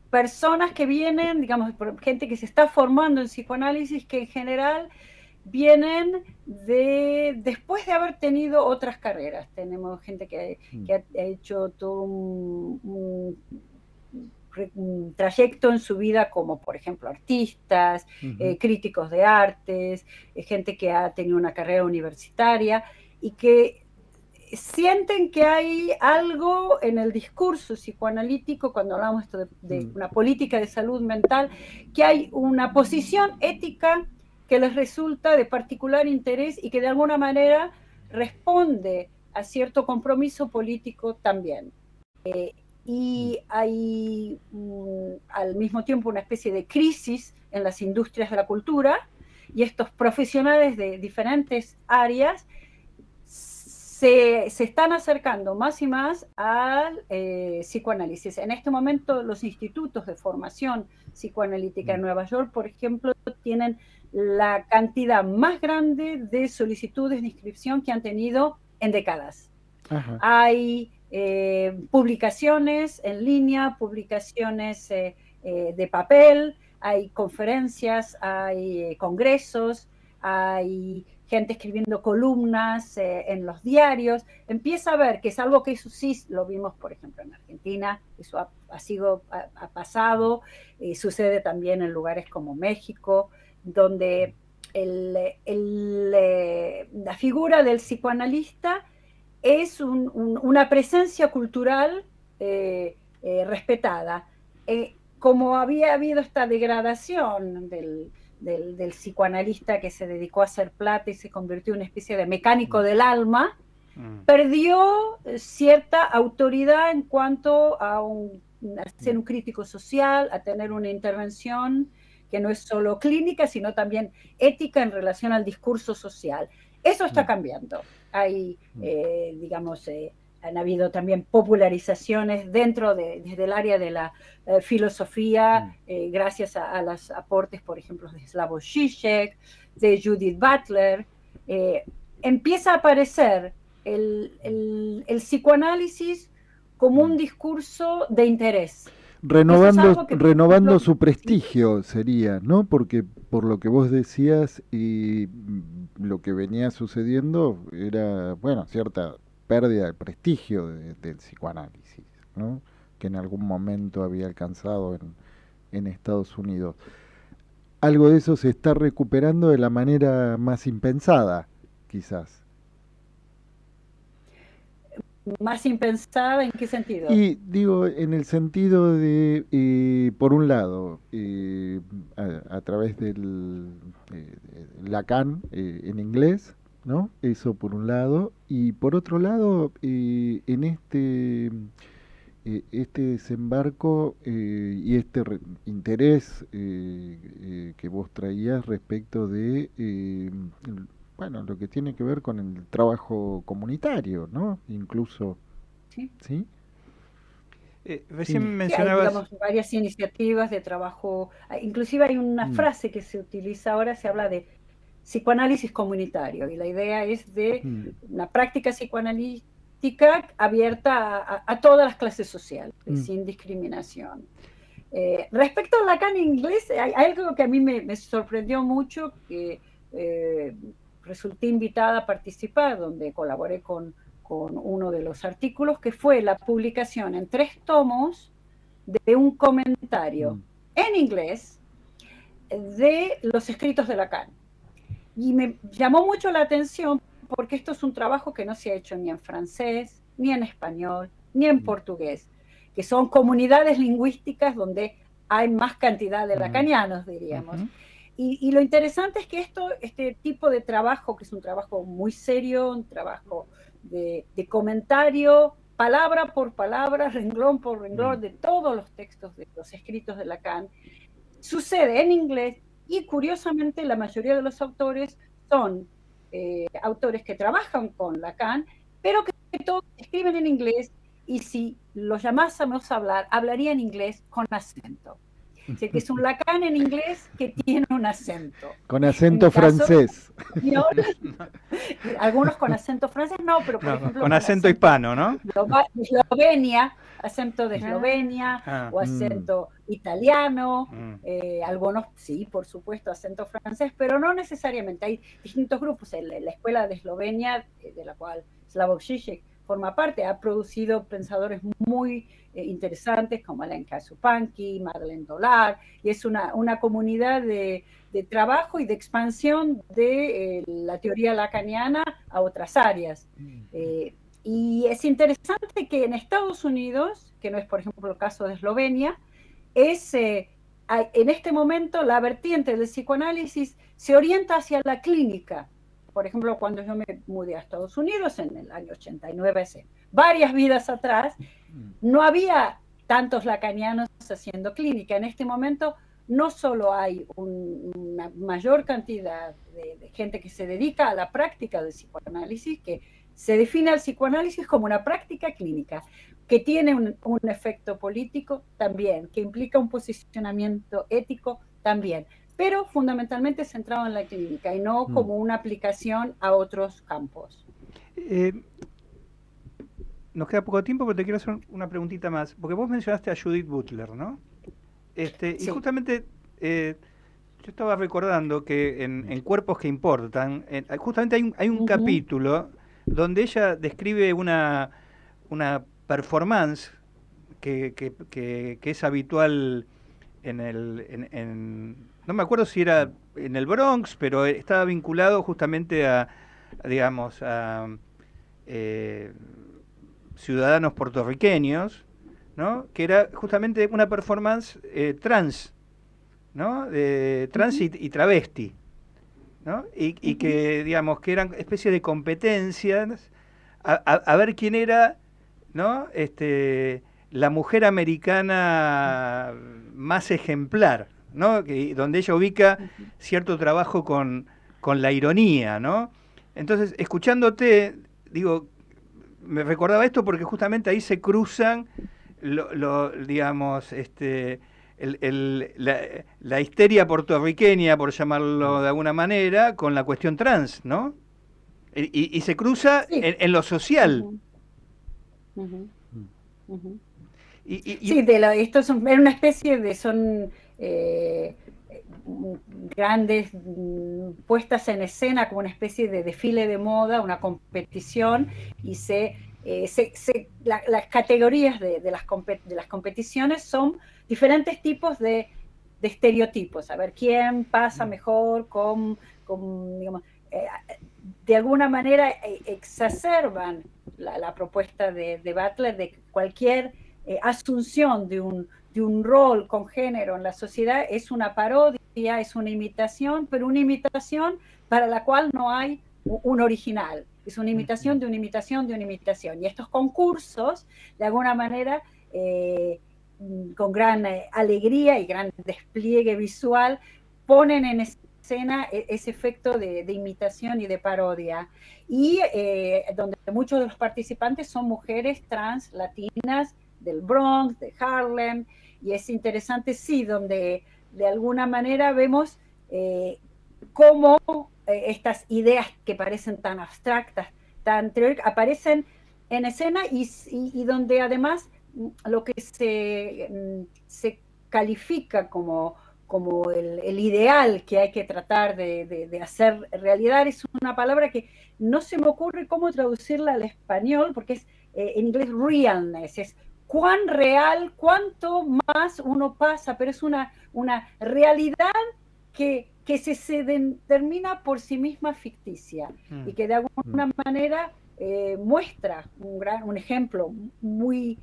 personas que vienen, digamos, gente que se está formando en psicoanálisis, que en general vienen después de haber tenido otras carreras. Tenemos gente que ha hecho todo un trayecto en su vida como, por ejemplo, artistas, críticos de artes, gente que ha tenido una carrera universitaria y que sienten que hay algo en el discurso psicoanalítico, cuando hablamos esto de una política de salud mental, que hay una posición ética que les resulta de particular interés y que de alguna manera responde a cierto compromiso político también. Y hay al mismo tiempo una especie de crisis en las industrias de la cultura, y estos profesionales de diferentes áreas se están acercando más y más al psicoanálisis. En este momento los institutos de formación psicoanalítica en Nueva York, por ejemplo, tienen la cantidad más grande de solicitudes de inscripción que han tenido en décadas. Ajá. Hay publicaciones en línea, publicaciones de papel, hay conferencias, hay congresos, hay gente escribiendo columnas en los diarios. Empieza a ver que es algo que eso sí lo vimos, por ejemplo, en Argentina, eso ha pasado, sucede también en lugares como México, donde la figura del psicoanalista es una presencia cultural respetada. Como había habido esta degradación del psicoanalista que se dedicó a hacer plata y se convirtió en una especie de mecánico del alma, perdió cierta autoridad en cuanto a ser un crítico social, a tener una intervención que no es solo clínica, sino también ética en relación al discurso social. Eso está cambiando. Hay, digamos, han habido también popularizaciones desde el área de la filosofía, gracias a los aportes, por ejemplo, de Slavoj Žižek, de Judith Butler. Empieza a aparecer el psicoanálisis como un discurso de interés. Renovando su prestigio sería, ¿no? Porque por lo que vos decías y lo que venía sucediendo era, bueno, cierta pérdida de prestigio del psicoanálisis, ¿no? Que en algún momento había alcanzado en Estados Unidos. Algo de eso se está recuperando de la manera más impensada, quizás. ¿Más impensada en qué sentido? Y digo, en el sentido de, por un lado, a través del Lacan en inglés, ¿no? Eso por un lado, y por otro lado, en este desembarco y este interés que vos traías respecto de bueno, lo que tiene que ver con el trabajo comunitario, ¿no? Incluso, ¿sí? Recién mencionabas... Hay, digamos, varias iniciativas de trabajo, inclusive hay una frase que se utiliza ahora, se habla de psicoanálisis comunitario, y la idea es de una práctica psicoanalítica abierta a todas las clases sociales, sin discriminación. Respecto a Lacan en inglés, hay algo que a mí me sorprendió mucho, que resulté invitada a participar, donde colaboré con uno de los artículos, que fue la publicación en 3 tomos de un comentario en inglés de los escritos de Lacan. Y me llamó mucho la atención porque esto es un trabajo que no se ha hecho ni en francés, ni en español, ni en portugués, que son comunidades lingüísticas donde hay más cantidad de lacanianos, diríamos. Y lo interesante es que este tipo de trabajo, que es un trabajo muy serio, un trabajo de comentario palabra por palabra, renglón por renglón, de todos los textos de los escritos de Lacan, sucede en inglés, y curiosamente la mayoría de los autores son autores que trabajan con Lacan, pero que todos escriben en inglés, y si los llamásemos a hablar, hablaría en inglés con acento. Así que es un Lacan en inglés que tiene un acento. Con acento francés. Algunos con acento francés no, pero por ejemplo... Con acento hispano, ¿no? Eslovenia, acento de Eslovenia, o acento italiano, algunos sí, por supuesto, acento francés, pero no necesariamente. Hay distintos grupos. La escuela de Eslovenia, de la cual Slavoj Žižek forma parte, ha producido pensadores muy interesantes como Alenka Šupanqui, Madeleine Dolar, y es una comunidad de trabajo y de expansión de la teoría lacaniana a otras áreas. Y es interesante que en Estados Unidos, que no es por ejemplo el caso de Eslovenia, en este momento la vertiente del psicoanálisis se orienta hacia la clínica. Por ejemplo, cuando yo me mudé a Estados Unidos en el año 89, hace varias vidas atrás, no había tantos lacanianos haciendo clínica. En este momento no solo hay una mayor cantidad de gente que se dedica a la práctica del psicoanálisis, que se define al psicoanálisis como una práctica clínica, que tiene un efecto político también, que implica un posicionamiento ético también, pero fundamentalmente centrado en la clínica y no como una aplicación a otros campos. Nos queda poco tiempo, pero te quiero hacer una preguntita más, porque vos mencionaste a Judith Butler, ¿no? Sí. Y justamente yo estaba recordando que en Cuerpos que Importan, justamente hay un capítulo donde ella describe una performance que es habitual no me acuerdo si era en el Bronx, pero estaba vinculado justamente a ciudadanos puertorriqueños, ¿no? Que era justamente una performance trans, ¿no? Trans y travesti, ¿no? Y que, digamos, que eran especies de competencias a ver quién era, ¿no? La mujer americana más ejemplar, ¿no? Donde ella ubica cierto trabajo con la ironía, ¿no? Entonces, escuchándote, digo, me recordaba esto porque justamente ahí se cruzan, digamos, la histeria puertorriqueña, por llamarlo de alguna manera, con la cuestión trans, ¿no? Y se cruza en lo social. Sí, esto es una especie de... son grandes puestas en escena, como una especie de desfile de moda, una competición, y las categorías de las competiciones son diferentes tipos de estereotipos, a ver quién pasa mejor digamos, de alguna manera exacerban la propuesta de Butler de cualquier asunción de un rol con género en la sociedad es una parodia, es una imitación, pero una imitación para la cual no hay un original. Es una imitación de una imitación de una imitación. Y estos concursos, de alguna manera, con gran alegría y gran despliegue visual, ponen en escena ese efecto de imitación y de parodia. Y donde muchos de los participantes son mujeres trans, latinas, del Bronx, de Harlem, y es interesante, sí, donde de alguna manera vemos cómo estas ideas que parecen tan abstractas, tan teóricas, aparecen en escena y donde además lo que se califica como el ideal que hay que tratar de hacer realidad es una palabra que no se me ocurre cómo traducirla al español, porque es en inglés realness, es cuán real, cuánto más uno pasa, pero es una realidad que se determina por sí misma ficticia y que de alguna manera muestra un ejemplo muy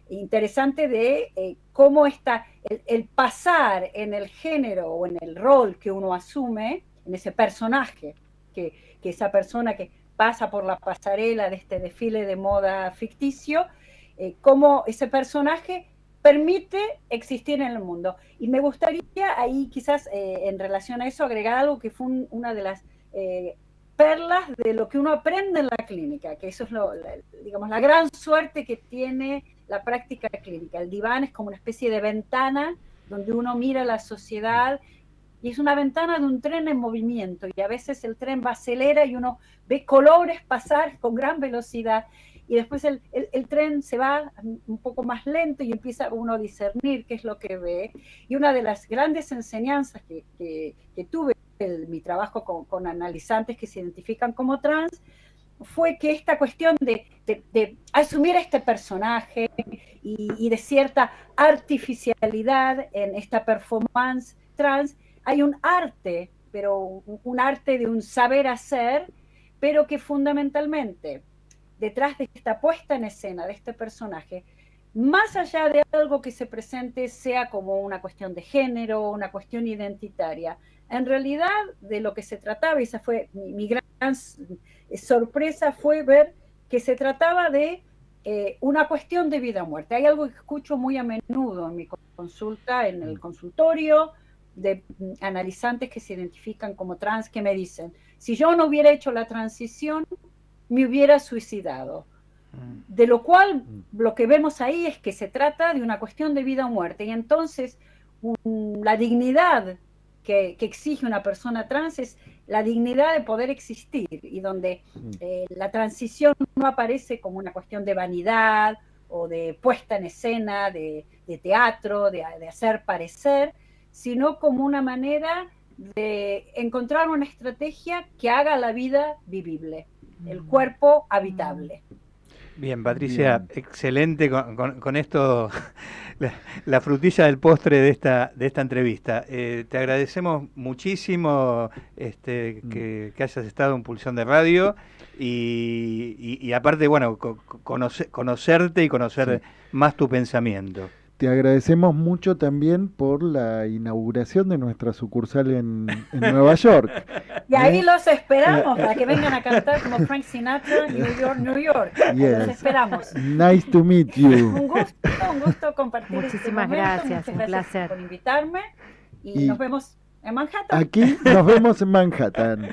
interesante de cómo está el pasar en el género o en el rol que uno asume, en ese personaje, que esa persona que pasa por la pasarela de este desfile de moda ficticio, cómo ese personaje permite existir en el mundo. Y me gustaría ahí quizás en relación a eso agregar algo que fue una de las perlas de lo que uno aprende en la clínica, que eso es digamos, la gran suerte que tiene la práctica clínica. El diván es como una especie de ventana donde uno mira la sociedad y es una ventana de un tren en movimiento y a veces el tren acelera y uno ve colores pasar con gran velocidad y después el tren se va un poco más lento y empieza uno a discernir qué es lo que ve. Y una de las grandes enseñanzas que tuve en mi trabajo con analizantes que se identifican como trans fue que esta cuestión de asumir a este personaje y de cierta artificialidad en esta performance trans, hay un arte, pero un arte de un saber hacer, pero que fundamentalmente detrás de esta puesta en escena de este personaje, más allá de algo que se presente sea como una cuestión de género, una cuestión identitaria, en realidad de lo que se trataba, y esa fue mi gran sorpresa, fue ver que se trataba de una cuestión de vida o muerte. Hay algo que escucho muy a menudo en mi consulta, en el consultorio, de analizantes que se identifican como trans, que me dicen, si yo no hubiera hecho la transición, me hubiera suicidado. De lo cual, lo que vemos ahí es que se trata de una cuestión de vida o muerte, y entonces la dignidad que exige una persona trans es la dignidad de poder existir, y donde la transición no aparece como una cuestión de vanidad o de puesta en escena, de teatro, de hacer parecer, sino como una manera de encontrar una estrategia que haga la vida vivible, el cuerpo habitable. Bien, Patricia, excelente con esto, la frutilla del postre de esta entrevista. Te agradecemos muchísimo que hayas estado en Pulsión de Radio y aparte, bueno, conocerte y conocer más tu pensamiento. Te agradecemos mucho también por la inauguración de nuestra sucursal en Nueva York. Y ahí los esperamos para que vengan a cantar como Frank Sinatra, New York, New York. Yes. Los esperamos. Nice to meet you. Un gusto compartir. Muchísimas este momento. gracias, un placer por invitarme y nos vemos en Manhattan. Aquí nos vemos en Manhattan.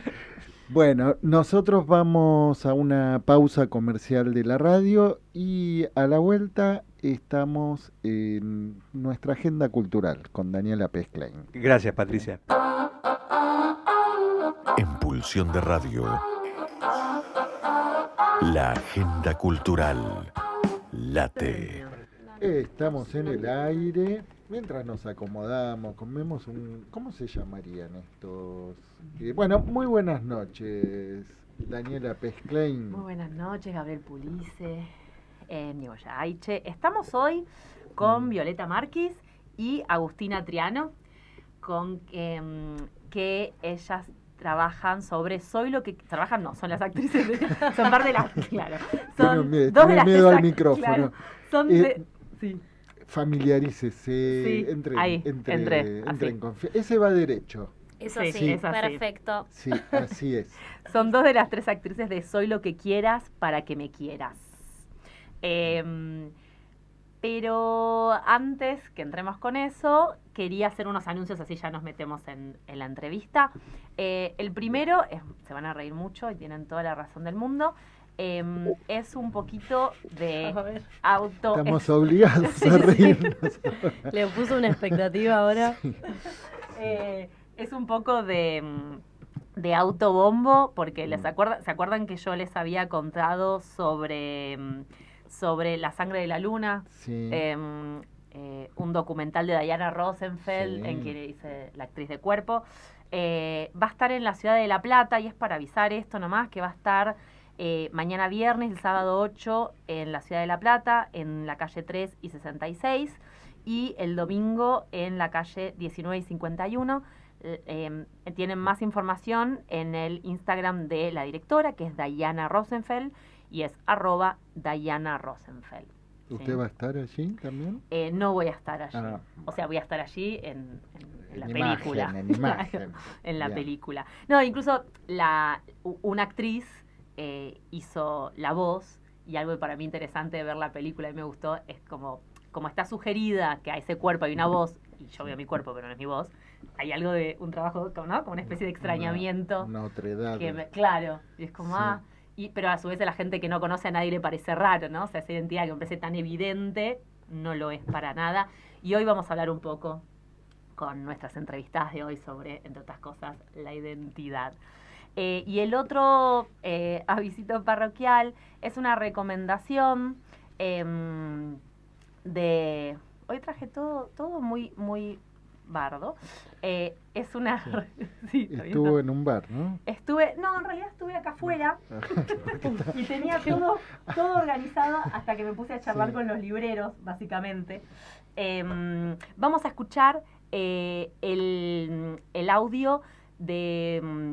Bueno, nosotros vamos a una pausa comercial de la radio y a la vuelta estamos en nuestra agenda cultural con Daniela Pez-Klein. Gracias, Patricia. En Pulsión de Radio, la agenda cultural late. Estamos en el aire. Mientras nos acomodamos, comemos ¿cómo se llamarían estos? Bueno, muy buenas noches, Daniela Pez-Klein. Muy buenas noches, Gabriel Pulice, Nigo Yaiche. Estamos hoy con Violeta Márquez y Agustina Triano, con que ellas trabajan sobre Soy lo que... Trabajan, no, son las actrices, son parte de las... Claro, son dos de las miedo al tres, micrófono. Claro, son sí. Familiarícese, Sí, entre en confianza. Ese va derecho. Eso Sí, sí, es así. perfecto. Sí, así es. Son dos de las tres actrices de Soy lo que quieras para que me quieras. Pero antes que entremos con eso, quería hacer unos anuncios, así ya nos metemos en la entrevista. El primero, se van a reír mucho y tienen toda la razón del mundo, es un poquito de auto... Estamos obligados a reírnos. Le puso una expectativa ahora. Sí. Es un poco de autobombo, porque ¿se acuerdan que yo les había contado sobre La sangre de la luna? Sí. Un documental de Diana Rosenfeld, Sí. en que dice la actriz de Cuerpo. Va a estar en la ciudad de La Plata, y es para avisar esto nomás, que va a estar mañana viernes, el sábado 8, en la ciudad de La Plata, en la calle 3 y 66, y el domingo en la calle 19 y 51. Tienen más información en el Instagram de la directora, que es Diana Rosenfeld, y es @Diana Rosenfeld. ¿Usted va a estar allí también? No voy a estar allí. Ah. O sea, voy a estar allí en la imagen, película. en imagen. En la Bien. película. No, incluso una actriz hizo la voz, y algo que para mí interesante de ver la película y me gustó es como está sugerida que a ese cuerpo hay una voz, y yo veo mi cuerpo pero no es mi voz, hay algo de un trabajo, ¿no? Como una especie de extrañamiento. Una otredad. Claro, y es como, pero a su vez a la gente que no conoce a nadie le parece raro, ¿no? O sea, esa identidad que me parece tan evidente no lo es para nada. Y hoy vamos a hablar un poco con nuestras entrevistadas de hoy sobre, entre otras cosas, la identidad. Y el otro avisito parroquial es una recomendación hoy traje todo muy, muy bardo. Es una... Sí, estuvo en un bar, ¿no? En realidad estuve acá afuera y tenía todo organizado hasta que me puse a charlar con los libreros, básicamente. Vamos a escuchar el audio de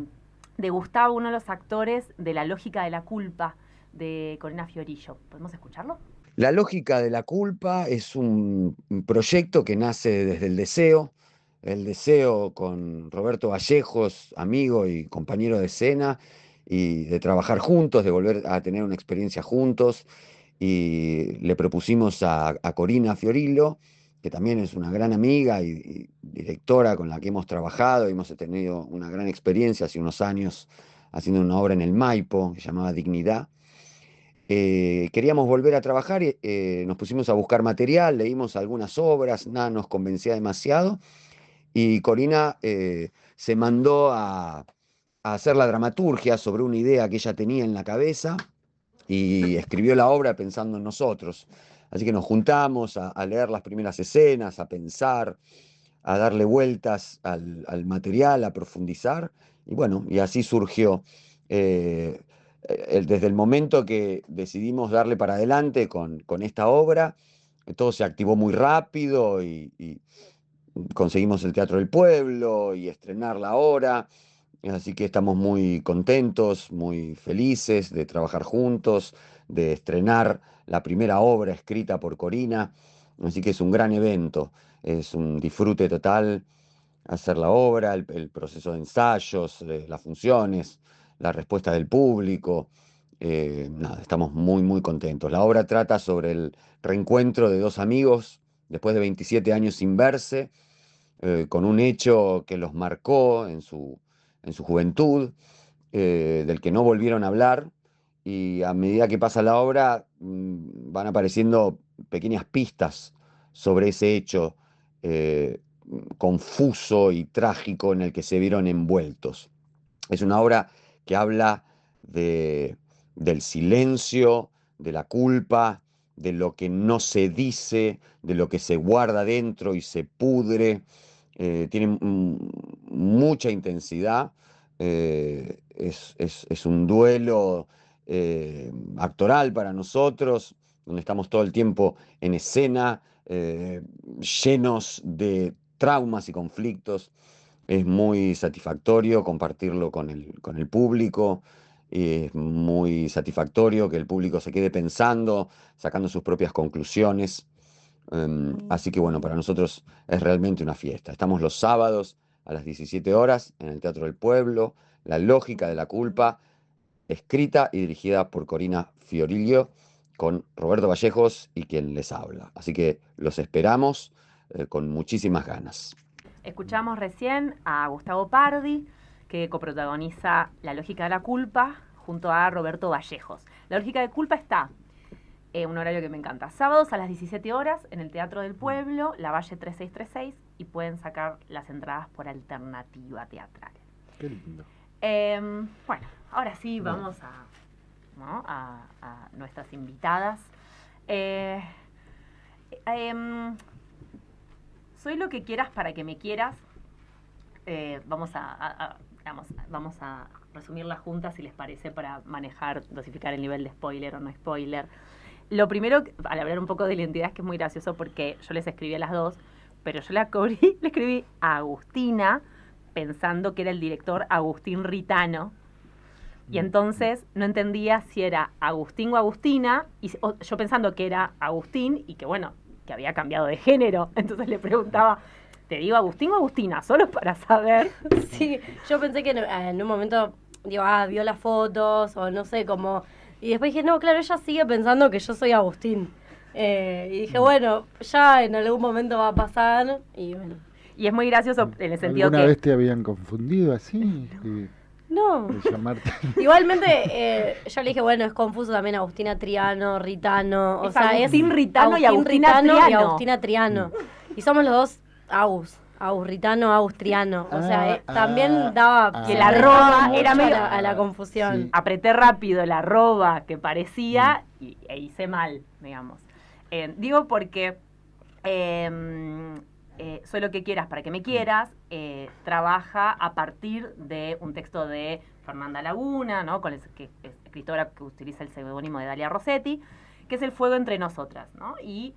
Gustavo, uno de los actores de La lógica de la culpa, de Corina Fiorillo. ¿Podemos escucharlo? La lógica de la culpa es un proyecto que nace desde el deseo con Roberto Vallejos, amigo y compañero de escena, y de trabajar juntos, de volver a tener una experiencia juntos, y le propusimos a Corina Fiorillo, que también es una gran amiga y directora con la que hemos trabajado, y hemos tenido una gran experiencia hace unos años haciendo una obra en el Maipo que se llamaba Dignidad. Queríamos volver a trabajar y nos pusimos a buscar material, leímos algunas obras, nada nos convencía demasiado, y Corina se mandó a hacer la dramaturgia sobre una idea que ella tenía en la cabeza y escribió la obra pensando en nosotros. Así que nos juntamos a leer las primeras escenas, a pensar, a darle vueltas al material, a profundizar, y bueno, y así surgió. Desde el momento que decidimos darle para adelante con esta obra, todo se activó muy rápido y conseguimos el Teatro del Pueblo y estrenarla ahora. Así que estamos muy contentos, muy felices de trabajar juntos, de estrenar la primera obra escrita por Corina. Así que es un gran evento, es un disfrute total hacer la obra, el proceso de ensayos, las funciones, la respuesta del público. Estamos muy, muy contentos. La obra trata sobre el reencuentro de dos amigos después de 27 años sin verse, con un hecho que los marcó en su juventud, del que no volvieron a hablar, y a medida que pasa la obra van apareciendo pequeñas pistas sobre ese hecho confuso y trágico en el que se vieron envueltos. Es una obra que habla del silencio, de la culpa, de lo que no se dice, de lo que se guarda dentro y se pudre. Tiene mucha intensidad. Es un duelo actoral para nosotros, donde estamos todo el tiempo en escena, llenos de traumas y conflictos. Es muy satisfactorio compartirlo con el público, y es muy satisfactorio que el público se quede pensando, sacando sus propias conclusiones. Así que bueno, para nosotros es realmente una fiesta. Estamos los sábados a las 17 horas en el Teatro del Pueblo, La lógica de la culpa, escrita y dirigida por Corina Fiorillo, con Roberto Vallejos y quien les habla. Así que los esperamos con muchísimas ganas. Escuchamos recién a Gustavo Pardi, que coprotagoniza La lógica de la culpa junto a Roberto Vallejos. La lógica de culpa está un horario que me encanta. Sábados a las 17 horas en el Teatro del Pueblo, La Valle 3636, y pueden sacar las entradas por Alternativa Teatral. Qué lindo. Bueno, ahora sí vamos a nuestras invitadas. Soy lo que quieras para que me quieras. Vamos a resumirlas juntas, si les parece, para dosificar el nivel de spoiler o no spoiler. Lo primero, al hablar un poco de la identidad, es que es muy gracioso porque yo les escribí a las dos, pero yo le escribí a Agustina pensando que era el director Agustín Ritano, y entonces no entendía si era Agustín o Agustina, y yo pensando que era Agustín y que bueno, que había cambiado de género. Entonces le preguntaba, ¿te digo Agustín o Agustina? Solo para saber. Sí, yo pensé que en un momento digo, vio las fotos, o no sé, como... Y después dije, no, claro, ella sigue pensando que yo soy Agustín. Y dije, bueno, ya en algún momento va a pasar, y bueno. Y es muy gracioso en el sentido ¿Alguna que... vez te habían confundido así? No. De llamarte... Igualmente, yo le dije, bueno, es confuso también Agustina Triano, Ritano. O Es sea, Agustín Ritano y Agustín Agustina Ritano y Triano. Agustina Triano. Y somos los dos Agus Ritano, Agus Triano. O sea, también daba... que la arroba mucho era medio... a la confusión. Sí. Apreté rápido la arroba que parecía e hice mal, digamos. Digo porque Soy lo que quieras para que me quieras, trabaja a partir de un texto de Fernanda Laguna, ¿no? Que es escritora que utiliza el seudónimo de Dalia Rossetti, que es El fuego entre nosotras, ¿no? Y,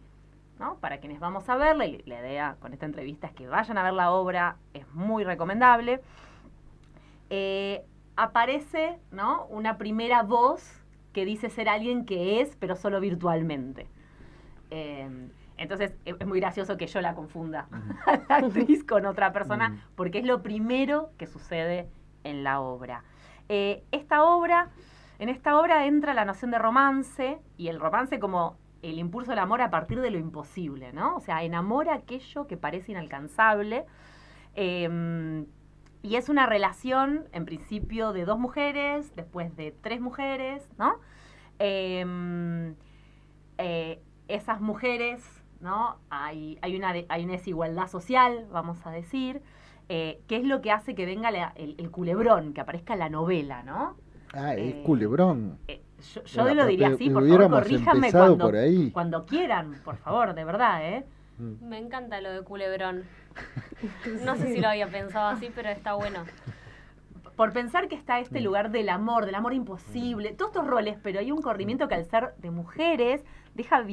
¿no?, para quienes vamos a verla, y la idea con esta entrevista es que vayan a ver la obra, es muy recomendable. Aparece, ¿no?, una primera voz que dice ser alguien que es, pero solo virtualmente. Entonces es muy gracioso que yo la confunda a la actriz con otra persona, porque es lo primero que sucede en la obra. En esta obra entra la noción de romance, y el romance como el impulso del amor a partir de lo imposible, ¿no? O sea, enamora aquello que parece inalcanzable. Y es una relación, en principio, de 2 mujeres, después de 3 mujeres, ¿no? Esas mujeres, ¿no? Hay una desigualdad social, vamos a decir, que es lo que hace que venga el culebrón, que aparezca la novela, ¿no? Es culebrón. Yo lo diría así, por favor, corríjanme cuando quieran, por favor, de verdad, ¿eh? Me encanta lo de culebrón. No sé si lo había pensado así, pero está bueno. Por pensar que está este lugar del amor imposible, todos estos roles, pero hay un corrimiento que al ser de mujeres deja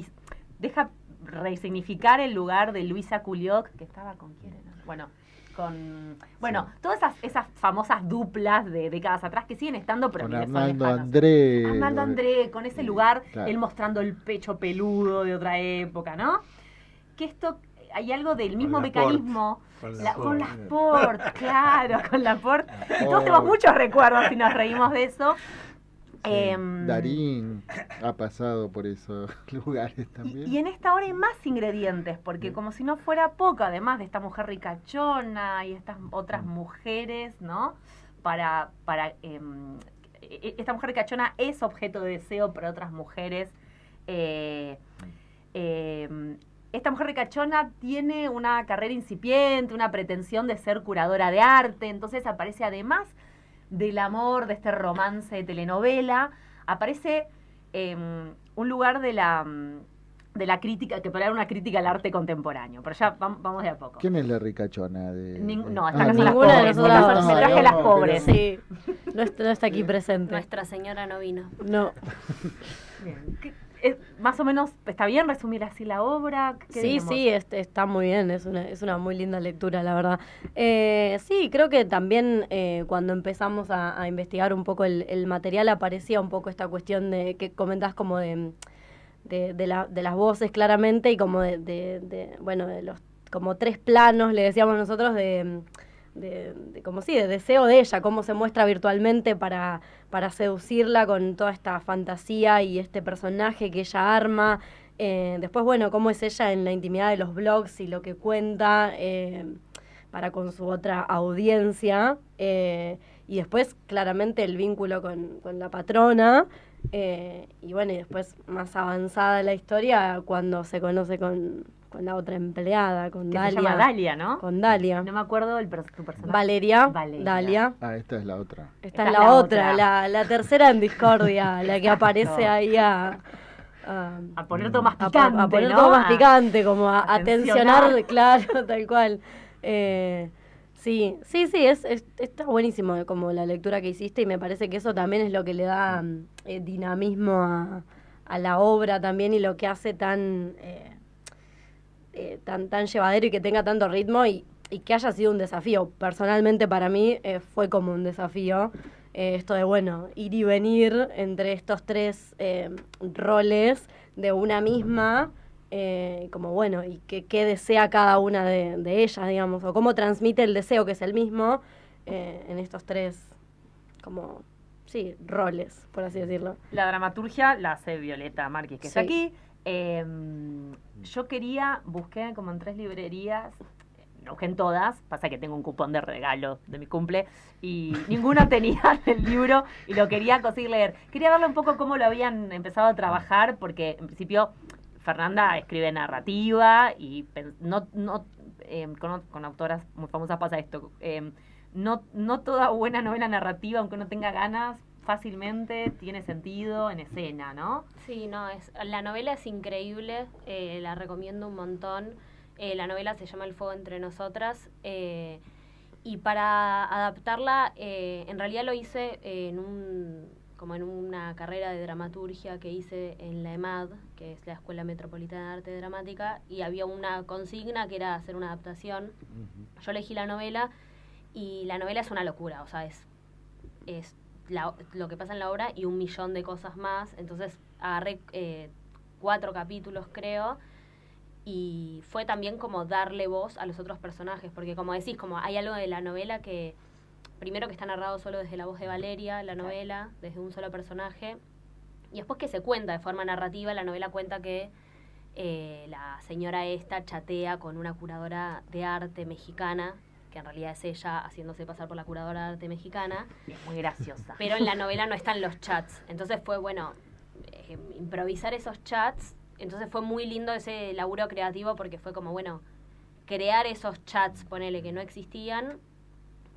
resignificar el lugar de Luisa Culioc, que estaba con quién era. Todas esas famosas duplas de décadas atrás que siguen estando, pero con son Arnaldo lejanos. André. Arnaldo André, con ese lugar, claro. Él mostrando el pecho peludo de otra época, ¿no? Que esto, hay algo del mismo mecanismo. Con las Port, claro, con la Port. Todos tenemos muchos recuerdos y nos reímos de eso. Darín ha pasado por esos lugares también. Y en esta hora hay más ingredientes, porque como si no fuera poco, además de esta mujer ricachona y estas otras mujeres, ¿no? Esta mujer ricachona es objeto de deseo para otras mujeres. Esta mujer ricachona tiene una carrera incipiente, una pretensión de ser curadora de arte, entonces aparece además del amor, de este romance de telenovela, aparece un lugar de la crítica, que para una crítica al arte contemporáneo, pero ya vamos de a poco. ¿Quién es la ricachona? No, esta no son las pobres, me traje las pobres. Sí, no está aquí presente. Nuestra Señora no vino. No. Bien. Más o menos, ¿está bien resumir así la obra? Sí, está muy bien, es una muy linda lectura, la verdad. Sí, creo que también cuando empezamos a investigar un poco el material aparecía un poco esta cuestión de que comentás como de las voces claramente, y como de los como 3 planos, le decíamos nosotros, de deseo de ella, cómo se muestra virtualmente para seducirla con toda esta fantasía y este personaje que ella arma. Después, cómo es ella en la intimidad de los blogs y lo que cuenta para con su otra audiencia. Y después, claramente, el vínculo con la patrona. Y después, más avanzada la historia, cuando se conoce con la otra empleada, con Dalia. Se llama Dalia, ¿no? Con Dalia. No me acuerdo tu personaje. Valeria. Dalia. Esta es la otra. Esta es la otra, la tercera en discordia, la que aparece ahí a poner todo más picante, a poner ¿no? todo más picante, como a tensionar, claro, tal cual. Sí, está buenísimo como la lectura que hiciste, y me parece que eso también es lo que le da dinamismo a la obra también, y lo que hace tan llevadero y que tenga tanto ritmo, y que haya sido un desafío. Personalmente para mí fue como un desafío esto de, ir y venir entre estos 3 roles de una misma, y qué desea cada una de ellas, digamos, o cómo transmite el deseo, que es el mismo, en estos 3 como, sí, roles, por así decirlo. La dramaturgia la hace Violeta Márquez, que está Sí. aquí. Yo busqué como en 3 librerías, no busqué en todas, pasa que tengo un cupón de regalo de mi cumple, y ninguna tenía el libro y lo quería conseguir leer. Quería verle un poco cómo lo habían empezado a trabajar, porque en principio Fernanda escribe narrativa y con autoras muy famosas pasa esto. No toda buena novela narrativa, aunque uno tenga ganas, fácilmente tiene sentido en escena, ¿no? Sí, no, la novela es increíble, la recomiendo un montón. La novela se llama El fuego entre nosotras, y para adaptarla, en realidad lo hice como en una carrera de dramaturgia que hice en la EMAD, que es la Escuela Metropolitana de Arte Dramática, y había una consigna que era hacer una adaptación. Yo elegí la novela, y la novela es una locura, o sea, es lo que pasa en la obra y 1.000.000 de cosas más. Entonces agarré 4 capítulos, creo, y fue también como darle voz a los otros personajes, porque como decís, como hay algo de la novela que, primero que está narrado solo desde la voz de Valeria, la novela, desde un solo personaje, y después que se cuenta de forma narrativa. La novela cuenta que la señora esta chatea con una curadora de arte mexicana, que en realidad es ella haciéndose pasar por la curadora de arte mexicana. Es muy graciosa. Pero en la novela no están los chats. Entonces fue, improvisar esos chats. Entonces fue muy lindo ese laburo creativo, porque fue como, crear esos chats, ponele, que no existían,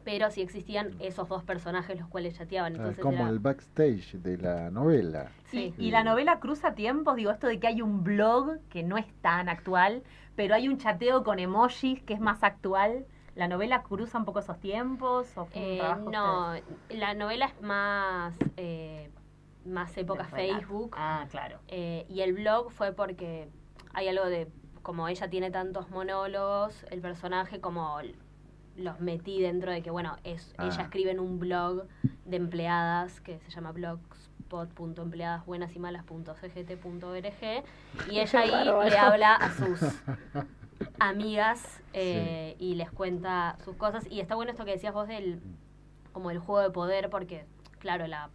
pero sí existían esos 2 personajes los cuales chateaban. Entonces como el backstage de la novela. Sí. Y la novela cruza tiempos, esto de que hay un blog que no es tan actual, pero hay un chateo con emojis que es más actual. ¿La novela cruza un poco esos tiempos? ¿O fue un trabajo no, la novela es más época Facebook. Ah, claro. Y el blog fue porque hay algo de, como ella tiene tantos monólogos, el personaje como los metí dentro de que, ella escribe en un blog de empleadas que se llama blogspot.empleadasbuenasymalas.cgt.org, y ella ahí le habla a sus amigas y les cuenta sus cosas. Y está bueno esto que decías vos del juego de poder, porque claro, la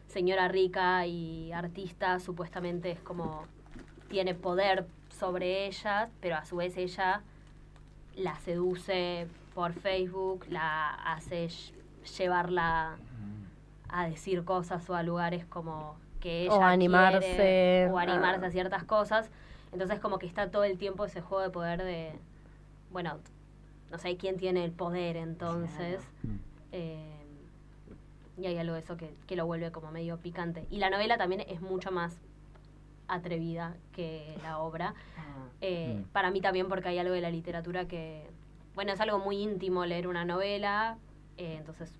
señora rica y artista supuestamente es como tiene poder sobre ellas, pero a su vez ella la seduce por Facebook, la hace llevarla a decir cosas o a lugares como que ella o animarse quiere, o animarse a ciertas cosas. Entonces como que está todo el tiempo ese juego de poder de, no sé quién tiene el poder entonces. Y hay algo de eso que lo vuelve como medio picante. Y la novela también es mucho más atrevida que la obra. Para mí también, porque hay algo de la literatura que, es algo muy íntimo leer una novela, entonces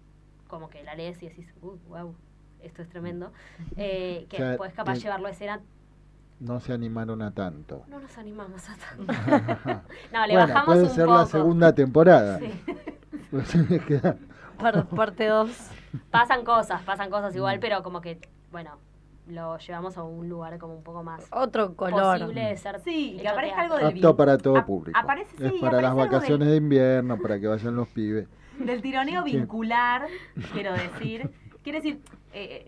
como que la lees y decís, wow, esto es tremendo. Que después capaz llevarlo a escena. No se animaron a tanto. No nos animamos a tanto. No, le bajamos puede un ser poco. La segunda temporada. Sí. Pues me queda... Parte 2. Pasan cosas igual, pero como que, lo llevamos a un lugar como un poco más otro color. Posible de ser. Sí, que hecho aparezca teatro. algo del Apto para todo público. Aparece, es para las vacaciones de invierno, para que vayan los pibes. Del tironeo vincular, quiero decir,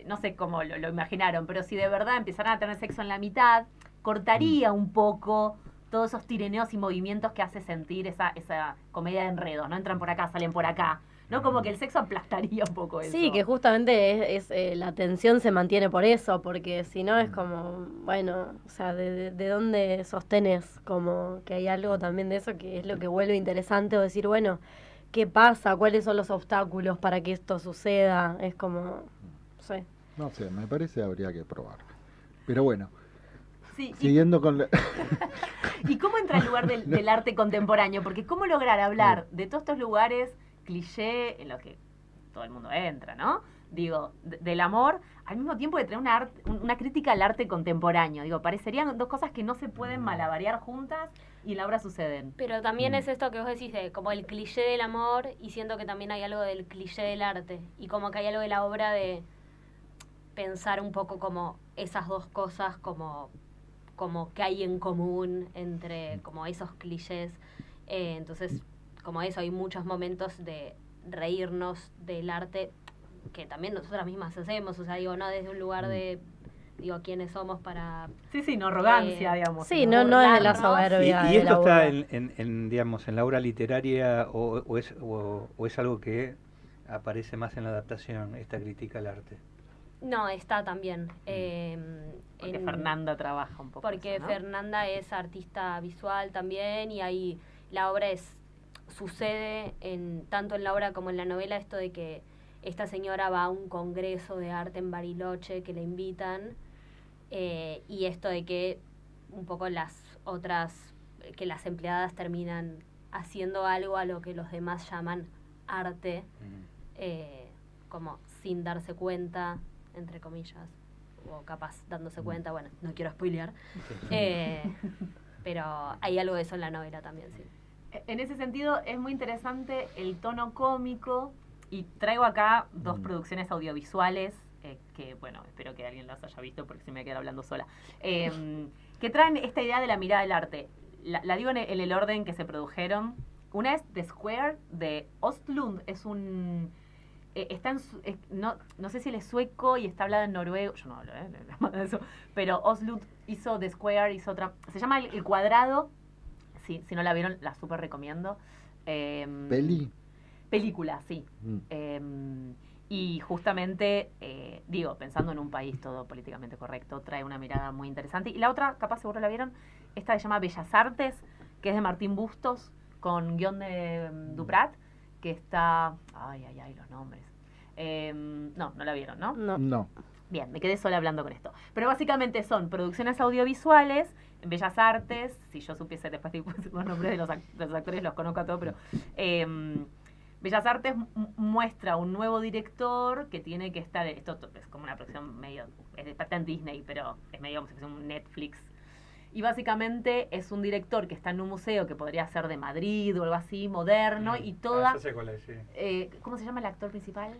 no sé cómo lo imaginaron, pero si de verdad empezaran a tener sexo en la mitad, cortaría un poco todos esos tironeos y movimientos que hace sentir esa comedia de enredos, ¿no? Entran por acá, salen por acá, ¿no? Como que el sexo aplastaría un poco eso. Sí, que justamente la tensión se mantiene por eso, porque si no es como, o sea, ¿de dónde sostenes? Como que hay algo también de eso que es lo que vuelve interesante, o decir, ¿qué pasa? ¿Cuáles son los obstáculos para que esto suceda? Es como, no sé. No sé, me parece que habría que probarlo. Pero bueno, sí, siguiendo con la... ¿Y cómo entra el lugar del arte contemporáneo? Porque ¿cómo lograr hablar de todos estos lugares cliché en los que todo el mundo entra, ¿no? Digo, del amor, al mismo tiempo de tener una crítica al arte contemporáneo. Digo, parecerían 2 cosas que no se pueden malabarear juntas y en la obra suceden. Pero también es esto que vos decís, como el cliché del amor, y siento que también hay algo del cliché del arte. Y como que hay algo de la obra de pensar un poco como esas 2 cosas, como que hay en común entre como esos clichés. Entonces, como eso, hay muchos momentos de reírnos del arte, que también nosotras mismas hacemos, o sea, digo, no desde un lugar de, digo, quiénes somos para... Sí, no arrogancia, digamos. Sí, no es de la soberbia. ¿Y esto está digamos, en la obra literaria o es algo que aparece más en la adaptación, esta crítica al arte? No, está también. Porque Fernanda trabaja un poco. Porque eso, ¿no? Fernanda es artista visual también y ahí la obra sucede tanto en la obra como en la novela esto de que esta señora va a un congreso de arte en Bariloche que le invitan y esto de que un poco que las empleadas terminan haciendo algo a lo que los demás llaman arte, como sin darse cuenta, entre comillas, o capaz dándose cuenta, bueno, no quiero spoilear, pero hay algo de eso en la novela también, sí. En ese sentido es muy interesante el tono cómico y traigo acá 2 producciones audiovisuales que, bueno, espero que alguien las haya visto porque si me voy a quedar hablando sola, que traen esta idea de la mirada del arte. La digo en el orden que se produjeron. Una es The Square de Ostlund, es un... no sé si él es sueco y está hablada en noruego, yo no hablo de eso, pero Ostlund hizo The Square, hizo otra, se llama El Cuadrado. Sí, si no la vieron, la súper recomiendo. Película, sí. Y justamente, pensando en un país todo políticamente correcto, trae una mirada muy interesante. Y la otra, capaz seguro la vieron, esta se llama Bellas Artes, que es de Martín Bustos, con guión de Duprat, que está... Ay, los nombres. No la vieron, ¿no? No. Bien, me quedé sola hablando con esto. Pero básicamente son producciones audiovisuales, Bellas Artes, si yo supiese después los nombres de los actores, los conozco a todos, pero Bellas Artes muestra un nuevo director que tiene que estar, esto es como una producción medio, está en Disney, pero es medio como si fuese un Netflix. Y básicamente es un director que está en un museo que podría ser de Madrid o algo así, moderno, y toda... Ya sé cuál es, sí. ¿Cómo se llama el actor principal?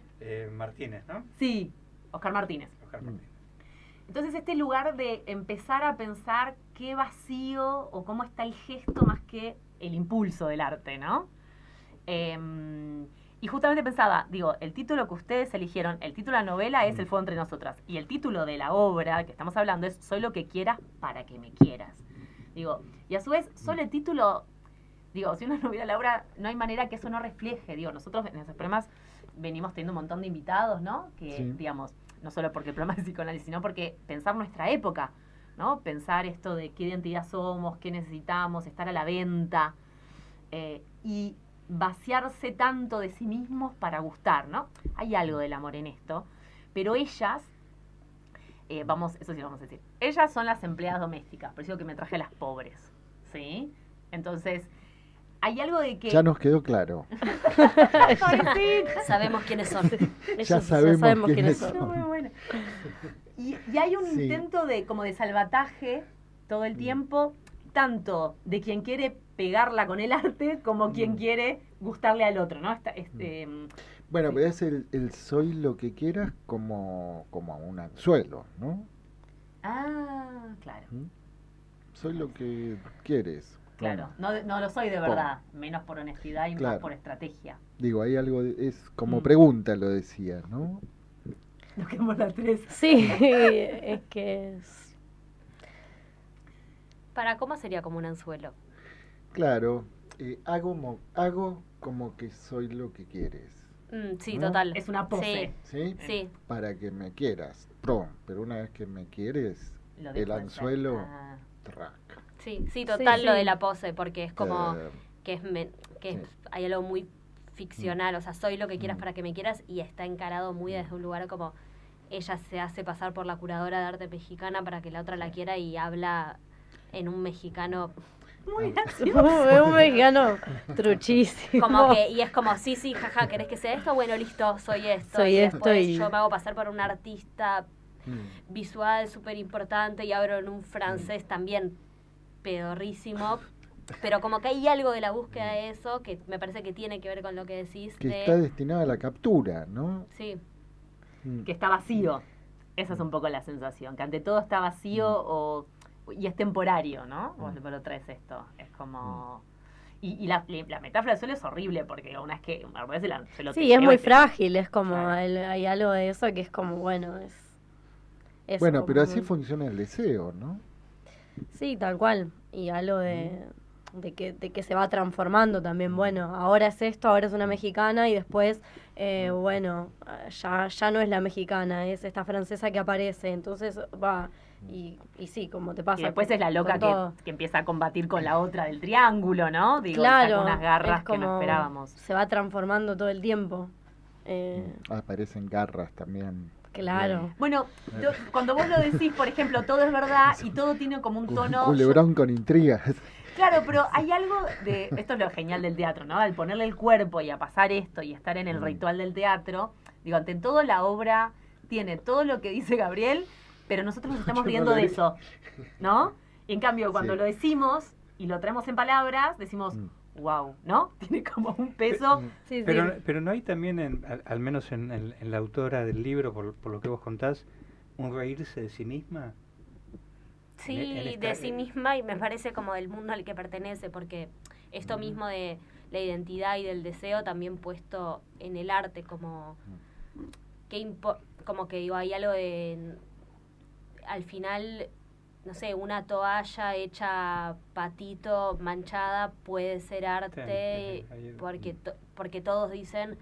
Martínez, ¿no? Sí, Oscar Martínez. Entonces este lugar de empezar a pensar qué vacío o cómo está el gesto más que el impulso del arte, ¿no? Y justamente pensaba, el título que ustedes eligieron, el título de la novela es El fuego entre nosotras, y el título de la obra que estamos hablando es Soy lo que quieras para que me quieras. Y a su vez, solo el título, si uno no viera la obra, no hay manera que eso no refleje. Nosotros en esos programas venimos teniendo un montón de invitados, ¿no? Que, sí. No solo porque el programa es psicoanálisis, sino porque pensar nuestra época, ¿no? Pensar esto de qué identidad somos, qué necesitamos, estar a la venta, y vaciarse tanto de sí mismos para gustar, ¿no? Hay algo del amor en esto, pero ellas, eso sí vamos a decir, ellas son las empleadas domésticas, por eso que me traje a las pobres, ¿sí? Entonces, hay algo de que... Ya nos quedó claro. Sabemos quiénes son. Ya sabemos quiénes son. No, muy bueno. Y hay un intento de salvataje todo el tiempo, tanto de quien quiere pegarla con el arte como quien quiere gustarle al otro, ¿no? Bueno, pero es el soy lo que quieras como un anzuelo, ¿no? Ah, claro. Soy lo que quieres. Claro, no lo soy de verdad, menos por honestidad y más por estrategia. Hay algo, es como pregunta lo decía, ¿no? Nos quedamos las 3. Sí, es que es... ¿Para cómo sería como un anzuelo? Claro, hago como que soy lo que quieres. Sí, ¿no? total. Es una pose. ¿Sí? Para que me quieras. Pero una vez que me quieres, el anzuelo, track. Sí, total, sí. Lo de la pose, porque es como hay algo muy ficcional, o sea, soy lo que quieras para que me quieras, y está encarado muy desde un lugar como ella se hace pasar por la curadora de arte mexicana para que la otra la quiera y habla en un mexicano muy gracioso. Es un mexicano truchísimo. Y es como, sí, jaja, ¿querés que sea esto? Bueno, listo, soy esto. Soy y esto después y... yo me hago pasar por un artista visual súper importante y abro en un francés también pedorrísimo, pero como que hay algo de la búsqueda de eso que me parece que tiene que ver con lo que decís. Que está destinado a la captura, ¿no? Sí. Que está vacío. Esa es un poco la sensación, que ante todo está vacío y es temporario, ¿no? Vos lo traes esto. Es como... Y la metáfora del suelo es horrible, porque una vez que se lo Sí, es muy te- frágil, es como, Claro. hay algo de eso que es como, bueno, es... eso, Bueno, como pero así muy- funciona el deseo, ¿no? Sí, tal cual. Y algo de que se va transformando también. Bueno, ahora es esto, ahora es una mexicana y después, bueno, ya no es la mexicana, es esta francesa que aparece. Entonces va, y sí, como te pasa. Y después con- es la loca con todo. que empieza a combatir con la otra del triángulo, ¿no? Digo, Claro, saca unas garras es que no como- esperábamos. Se va transformando todo el tiempo. Aparecen garras también. Claro. Bueno, cuando vos lo decís, por ejemplo, todo es verdad y todo tiene como un Un tono... culebrón con intrigas. Claro, pero hay algo de... Esto es lo genial del teatro, ¿no? Al ponerle el cuerpo y a pasar esto y estar en el ritual del teatro, digo, ante todo la obra tiene todo lo que dice Gabriel, pero nosotros nos estamos Yo no riendo lo de vi. eso, ¿no? Y en cambio, cuando Sí. lo decimos y lo traemos en palabras, decimos, wow, ¿no? Tiene como un peso... Sí, sí. Pero no hay también, al menos en la autora del libro, por lo que vos contás, un reírse de sí misma. Sí, En esta- de sí misma, y me parece como del mundo al que pertenece, porque esto mismo de la identidad y del deseo también puesto en el arte, como como que digo, hay algo de, al final, no sé, una toalla hecha patito, manchada, puede ser arte, porque todos dicen,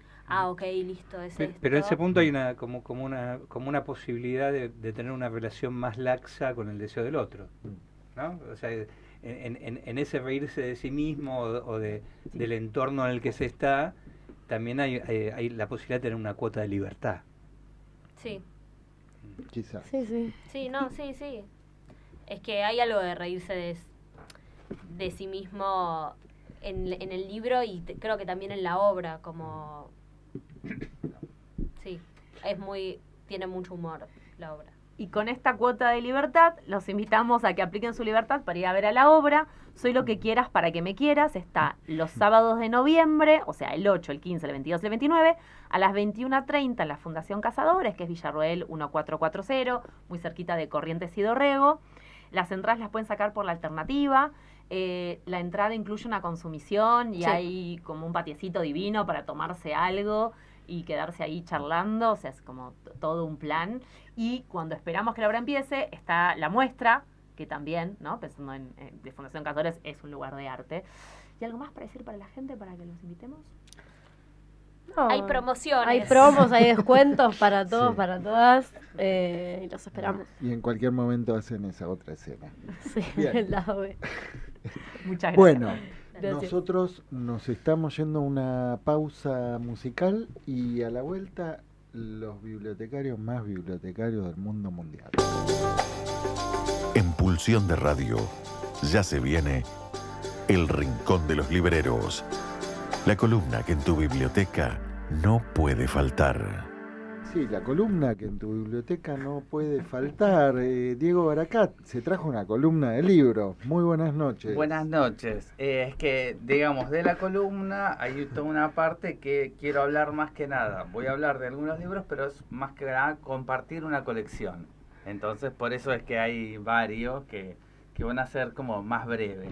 ok, listo, es esto. Pero en ese punto hay como una posibilidad de tener una relación más laxa con el deseo del otro, ¿no? O sea, en ese reírse de sí mismo o del entorno en el que se está, también hay la posibilidad de tener una cuota de libertad. Sí, Quizás. Sí, sí. sí, no, sí, sí. Es que hay algo de reírse de sí mismo en el libro y creo que también en la obra, como... Sí, tiene mucho humor la obra. Y con esta cuota de libertad, los invitamos a que apliquen su libertad para ir a ver a la obra. Soy lo que quieras para que me quieras. Está los sábados de noviembre, o sea, el 8, el 15, el 22 y el 29, a las 21:30 en la Fundación Cazadores, que es Villarroel 1440, muy cerquita de Corrientes y Dorrego. Las entradas las pueden sacar por la alternativa. La entrada incluye una consumición y Sí. hay como un patiecito divino para tomarse algo y quedarse ahí charlando, o sea, es como todo un plan. Y cuando esperamos que la obra empiece, está la muestra, que también, ¿no? Pensando en de Fundación Cazadores, es un lugar de arte. ¿Y algo más para decir para la gente, para que los invitemos? No, Hay promociones. Hay promos, hay descuentos para todos, Sí. para todas. Y los esperamos. Y en cualquier momento hacen esa otra escena. Sí, Bien. el lado B. Muchas gracias. Bueno, Gracias. nosotros nos estamos yendo a una pausa musical y a la vuelta los bibliotecarios más bibliotecarios del mundo mundial. En Pulsión de Radio ya se viene El Rincón de los Libreros, la columna que en tu biblioteca no puede faltar. Sí, la columna que en tu biblioteca no puede faltar. Diego Baracat se trajo una columna de libros. Muy buenas noches. Buenas noches. Es que, digamos, de la columna hay toda una parte que quiero hablar más que nada. Voy a hablar de algunos libros, pero es más que nada compartir una colección. Entonces, por eso es que hay varios que van a ser como más breves.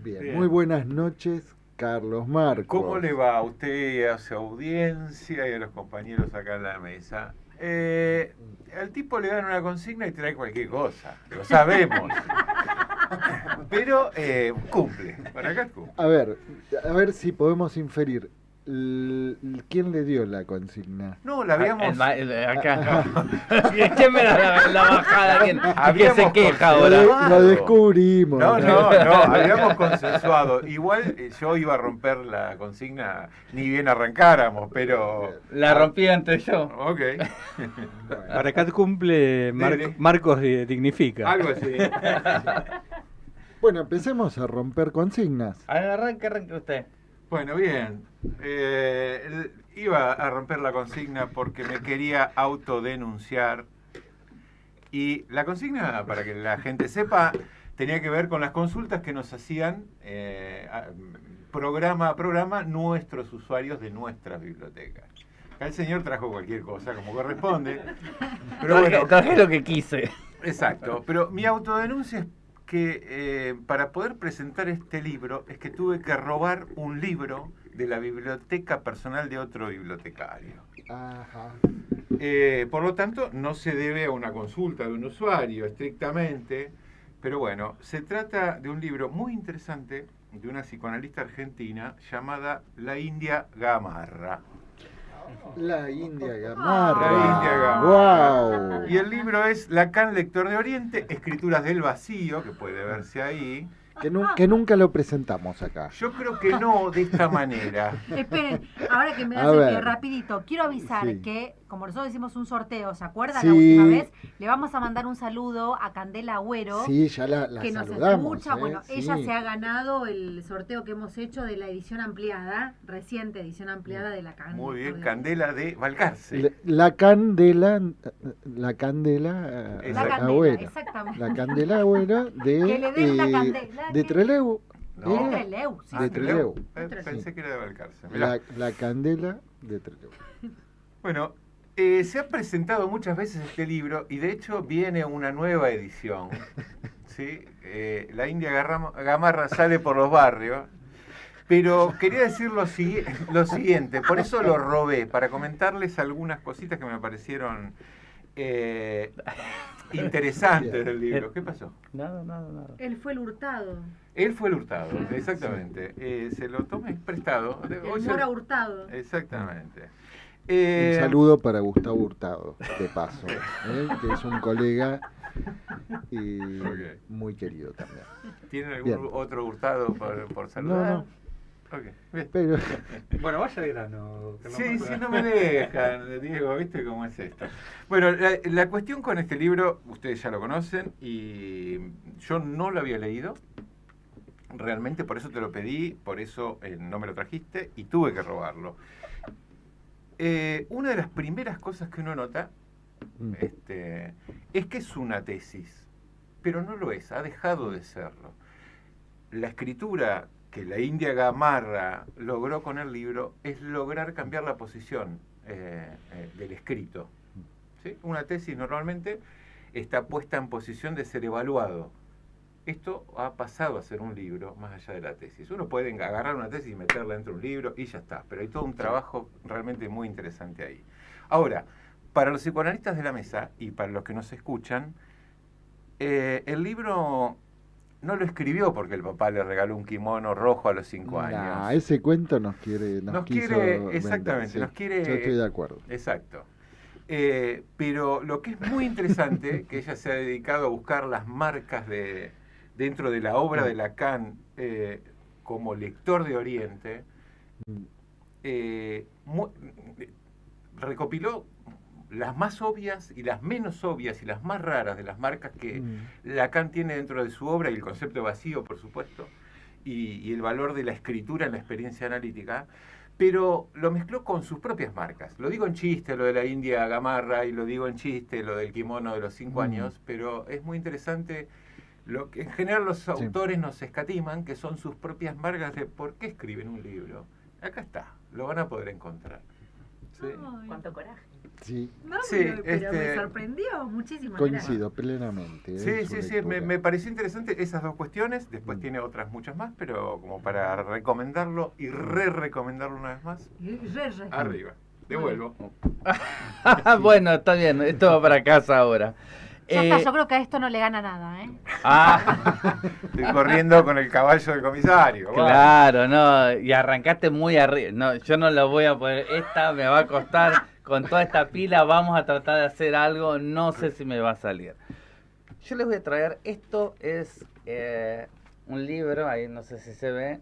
Bien. Muy buenas noches, Carlos Marcos. ¿Cómo le va a usted, a su audiencia y a los compañeros acá en la mesa? Al tipo le dan una consigna y trae cualquier cosa, lo sabemos. Pero cumple, para acá cumple. A ver si podemos inferir. ¿Quién le dio la consigna? No, la habíamos... Acá. ¿Quién me da la bajada? ¿Quién se queja Lo, ahora? lo descubrimos. No, habíamos consensuado. Igual yo iba a romper la consigna ni bien arrancáramos, pero... La rompí antes yo. Ok. Baracat cumple, Marcos dignifica. Algo así. Bueno, empecemos a romper consignas. Arranque usted. Bueno, bien. Iba a romper la consigna porque me quería autodenunciar. Y la consigna, para que la gente sepa, tenía que ver con las consultas que nos hacían programa a programa nuestros usuarios de nuestras bibliotecas. Acá el señor trajo cualquier cosa, como corresponde. Pero bueno, Traje lo que quise. exacto. Pero mi autodenuncia es que para poder presentar este libro es que tuve que robar un libro de la biblioteca personal de otro bibliotecario. Ajá. Por lo tanto, no se debe a una consulta de un usuario estrictamente, pero bueno, se trata de un libro muy interesante de una psicoanalista argentina llamada La India Gamarra. La India Gamarra. La India Gamarra. Wow. Y el libro es Lacan, lector de Oriente, Escrituras del Vacío, que puede verse ahí. Que nunca lo presentamos acá. Yo creo que no de esta manera. Esperen, ahora que me A das el ver. pie, rapidito, quiero avisar Sí. que, como nosotros hicimos un sorteo, ¿se acuerdan Sí. la última vez? Le vamos a mandar un saludo a Candela Agüero, Sí, ya la que nos saludamos. escucha. Bueno, sí. ella se ha ganado el sorteo que hemos hecho de la edición ampliada, reciente edición ampliada de la Candela. Muy bien, Candela de Balcarce. La Candela La Candela, Agüero. exactamente. La Candela Agüero Que le den la candela. de Trelew. No. De Trelew, sí. De Trelew. Pensé que era de Balcarce. Mirá. La Candela de Trelew. Bueno, se ha presentado muchas veces este libro y de hecho viene una nueva edición. ¿Sí? La India Gamarra sale por los barrios. Pero quería decir lo siguiente, por eso lo robé, para comentarles algunas cositas que me parecieron interesantes del libro. ¿Qué pasó? Nada. Él fue el hurtado. Él fue el hurtado, exactamente. Se lo tomé prestado. El Mora Hurtado. Exactamente. Un saludo para Gustavo Hurtado, de paso, que es un colega y muy querido también. ¿Tienen algún Bien. otro hurtado por saludar? No. Ok, bien. Pero Bueno, vaya al grano. Sí, no me dejan, Diego, ¿viste cómo es esto? Bueno, la cuestión con este libro, ustedes ya lo conocen, y yo no lo había leído, realmente por eso te lo pedí, por eso no me lo trajiste, y tuve que robarlo. Una de las primeras cosas que uno nota es que es una tesis, pero no lo es, ha dejado de serlo. La escritura que la India Gamarra logró con el libro es lograr cambiar la posición del escrito. ¿Sí? Una tesis normalmente está puesta en posición de ser evaluado. Esto ha pasado a ser un libro más allá de la tesis. Uno puede agarrar una tesis y meterla dentro de un libro y ya está, pero hay todo un trabajo realmente muy interesante ahí. Ahora, para los psicoanalistas de la mesa y para los que nos escuchan, el libro no lo escribió porque el papá le regaló un kimono rojo a los 5 años. ese cuento nos quiso exactamente, vender, nos quiere. Yo estoy de acuerdo. Exacto. Pero lo que es muy interesante, que ella se ha dedicado a buscar las marcas dentro de la obra de Lacan como lector de Oriente, recopiló las más obvias y las menos obvias y las más raras de las marcas que Lacan tiene dentro de su obra, y el concepto de vacío, por supuesto, y el valor de la escritura en la experiencia analítica, pero lo mezcló con sus propias marcas. Lo digo en chiste, lo de la India Gamarra, y lo digo en chiste, lo del kimono de los 5 años, pero es muy interesante lo que en general los autores nos escatiman, que son sus propias marcas de por qué escriben un libro. Acá está, lo van a poder encontrar. ¿Sí? Cuánto coraje. Sí. No, Sí, pero me sorprendió muchísimo. Coincido plenamente. Sí, me pareció interesante esas dos cuestiones. Después tiene otras muchas más, pero como para recomendarlo y recomendarlo una vez más. Arriba. Devuelvo. Bueno, está bien, esto va para casa ahora. Ya está, yo creo que a esto no le gana nada, ¿eh? Estoy corriendo con el caballo del comisario. Claro, no, y arrancaste muy arriba. No, yo no lo voy a poder, esta me va a costar, con toda esta pila vamos a tratar de hacer algo, no sé si me va a salir. Yo les voy a traer, esto es un libro, ahí no sé si se ve,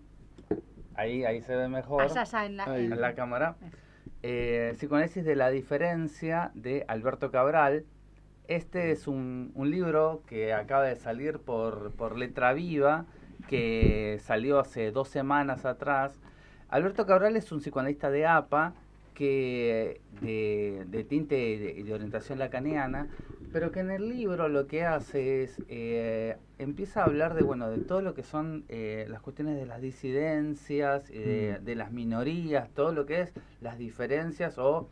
ahí se ve mejor. Allá en la cámara. Psicoanálisis de la diferencia, de Alberto Cabral. Este es un libro que acaba de salir por Letra Viva, que salió hace 2 semanas atrás. Alberto Cabral es un psicoanalista de APA, que de tinte de orientación lacaniana, pero que en el libro lo que hace es empieza a hablar de todo lo que son las cuestiones de las disidencias, de las minorías, todo lo que es las diferencias, o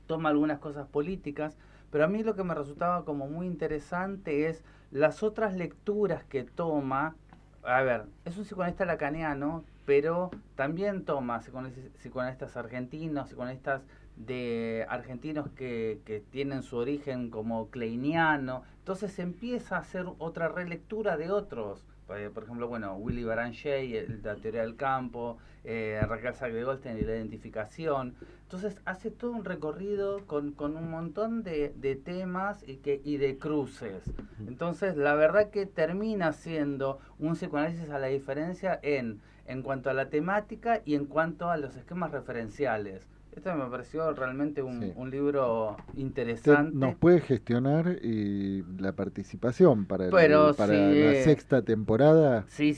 toma algunas cosas políticas, Pero a mí lo que me resultaba como muy interesante es las otras lecturas que toma. A ver, es un psicoanalista lacaniano, pero también toma psicoanalistas argentinos, psicoanalistas de argentinos que tienen su origen como kleiniano. Entonces empieza a hacer otra relectura de otros. Por ejemplo, bueno, Willy Baranjay, la teoría del campo, Raquel Sack-de-Goldstein y la identificación. Entonces hace todo un recorrido con un montón de temas y de cruces. Entonces la verdad que termina siendo un psicoanálisis a la diferencia en cuanto a la temática y en cuanto a los esquemas referenciales. Esto me pareció realmente un libro interesante. ¿Nos puede gestionar la participación para la sexta temporada? Sí.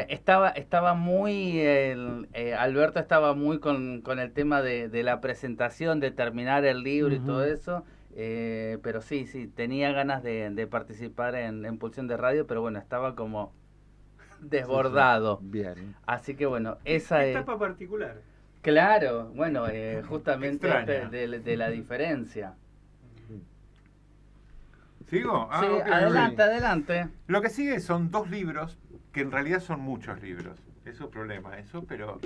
Estaba muy... Alberto estaba muy con el tema de la presentación, de terminar el libro y todo eso. Pero sí, tenía ganas de participar en Pulsión de Radio, pero bueno, estaba como desbordado. Bien. Así que bueno, esa es... etapa particular. Claro, bueno, justamente de la diferencia. ¿Sigo? Sí, okay, adelante. Lo que sigue son 2 libros, que en realidad son muchos libros. Es un problema eso, pero...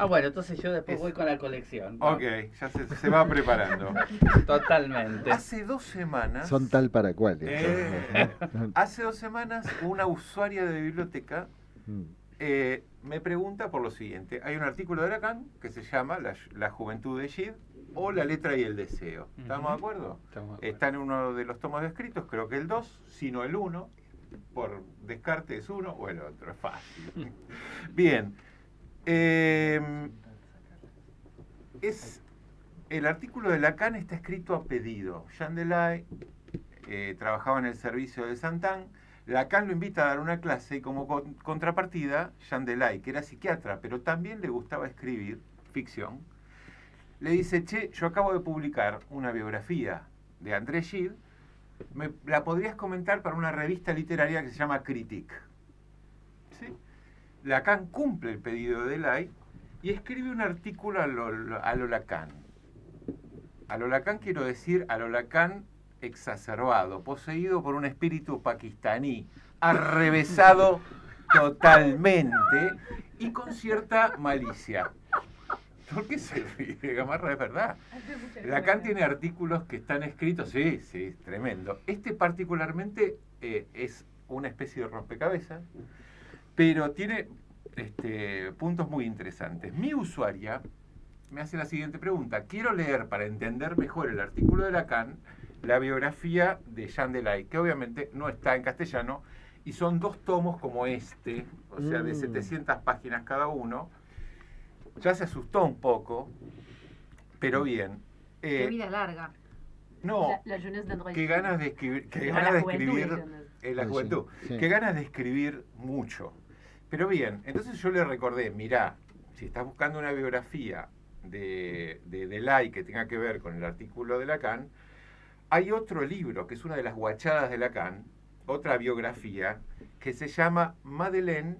bueno, entonces yo después voy con la colección, ¿no? Ok, ya se va preparando. Totalmente. Hace 2 semanas... Son tal para cual. Hace 2 semanas una usuaria de biblioteca me pregunta por lo siguiente. Hay un artículo de Lacan que se llama La juventud de Gide o La letra y el deseo. ¿Estamos de acuerdo? Está en uno de los tomos descritos, creo que el 2, sino el 1. Por descarte es uno o el otro, es fácil. Bien. El artículo de Lacan está escrito a pedido. Jean Delay trabajaba en el servicio de Saint-Anne. Lacan lo invita a dar una clase y como contrapartida, Jean Delay, que era psiquiatra, pero también le gustaba escribir ficción, le dice, che, yo acabo de publicar una biografía de André Gide, ¿la podrías comentar para una revista literaria que se llama Critique? ¿Sí? Lacan cumple el pedido de Delay y escribe un artículo a lo Lacan. A lo Lacan quiero decir, a lo Lacan exacerbado, poseído por un espíritu pakistaní, arrevesado totalmente y con cierta malicia. ¿Por qué se ríe, Gamarra? Es verdad. Lacan tiene artículos que están escritos, sí, tremendo. Este particularmente es una especie de rompecabezas, pero tiene puntos muy interesantes. Mi usuaria me hace la siguiente pregunta. Quiero leer, para entender mejor el artículo de Lacan, la biografía de Jean Delay, que obviamente no está en castellano, y son 2 tomos como este, o sea, de 700 páginas cada uno. Ya se asustó un poco, pero bien. Qué vida larga. No, la jeunesse d'André. qué ganas de escribir, la juventud, Sí. qué ganas de escribir mucho. Pero bien, entonces yo le recordé, mirá, si estás buscando una biografía de Delay que tenga que ver con el artículo de Lacan, hay otro libro que es una de las guachadas de Lacan, otra biografía, que se llama Madeleine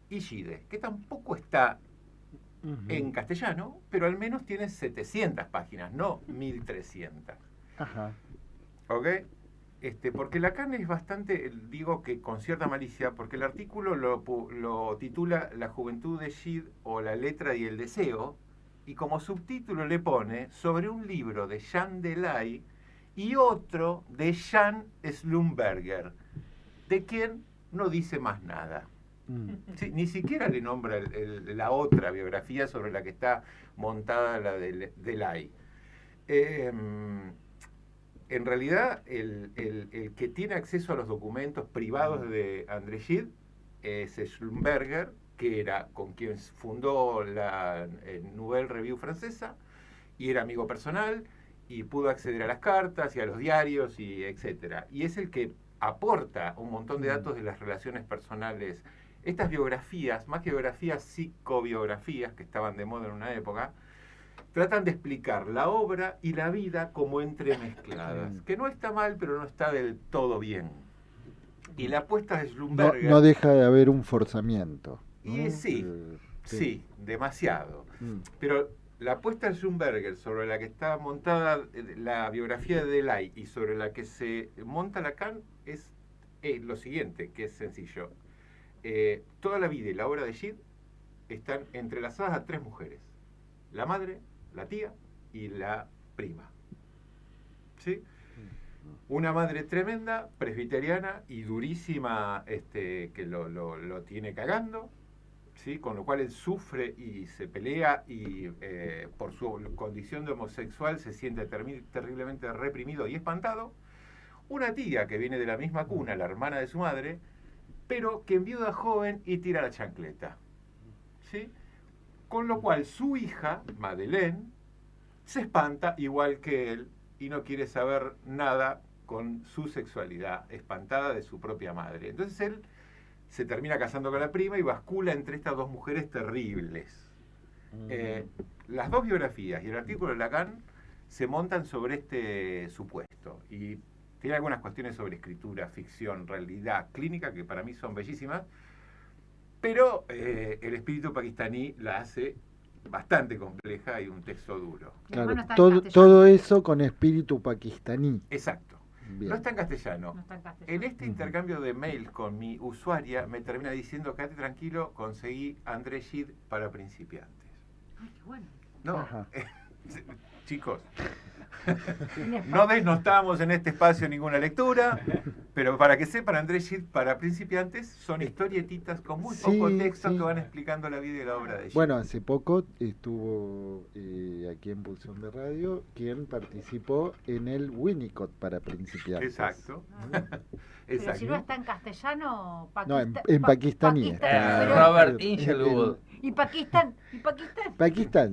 y Gide, que tampoco está en castellano, pero al menos tiene 700 páginas, no 1300. Ajá. ¿Ok? Porque Lacan es bastante, digo que con cierta malicia, porque el artículo lo titula La juventud de Gide o La letra y el deseo, y como subtítulo le pone sobre un libro de Jean Delay y otro de Jan Slumberger, de quien no dice más nada. Sí, ni siquiera le nombra la otra biografía sobre la que está montada la de Delay. En realidad, el que tiene acceso a los documentos privados de André Gide es Schlumberger, que era con quien fundó la Nouvelle Revue francesa, y era amigo personal, y pudo acceder a las cartas y a los diarios, y etcétera. Y es el que aporta un montón de datos de las relaciones personales. Estas biografías, más que biografías, psicobiografías, que estaban de moda en una época, tratan de explicar la obra y la vida como entremezcladas, que no está mal, pero no está del todo bien. Y la apuesta de Schlumberger... No deja de haber un forzamiento, ¿no? Y sí, demasiado. Pero la apuesta de Schumberger sobre la que está montada la biografía de Delay y sobre la que se monta Lacan es lo siguiente, que es sencillo. Toda la vida y la obra de Gide están entrelazadas a tres mujeres: la madre, la tía y la prima. ¿Sí? Una madre tremenda, presbiteriana y durísima, que lo tiene cagando, ¿sí? Con lo cual él sufre y se pelea y por su condición de homosexual se siente terriblemente reprimido y espantado. Una tía que viene de la misma cuna, la hermana de su madre, pero que enviuda joven y tira la chancleta, ¿sí? Con lo cual su hija, Madeleine, se espanta igual que él y no quiere saber nada con su sexualidad, espantada de su propia madre. Entonces él se termina casando con la prima y bascula entre estas dos mujeres terribles. Las dos biografías y el artículo de Lacan se montan sobre este supuesto y tiene algunas cuestiones sobre escritura, ficción, realidad, clínica, que para mí son bellísimas, pero el espíritu pakistaní la hace bastante compleja y un texto duro. Claro, todo eso con espíritu pakistaní. Exacto. Bien. No está en castellano. En este intercambio de mails con mi usuaria me termina diciendo: quédate tranquilo, conseguí André Gide para principiantes. Ay, qué bueno. No, chicos, no desnotamos en este espacio ninguna lectura, pero para que sepan, André Gide para principiantes son historietitas con muy poco texto que van explicando la vida y la obra de Gide. Bueno, hace poco estuvo aquí en Pulsión de Radio quien participó en el Winnicott para principiantes. Exacto. Pero si no está en castellano, no, en pakistaní está. Robert Ingeloud. ¿Y Pakistán? Pakistán.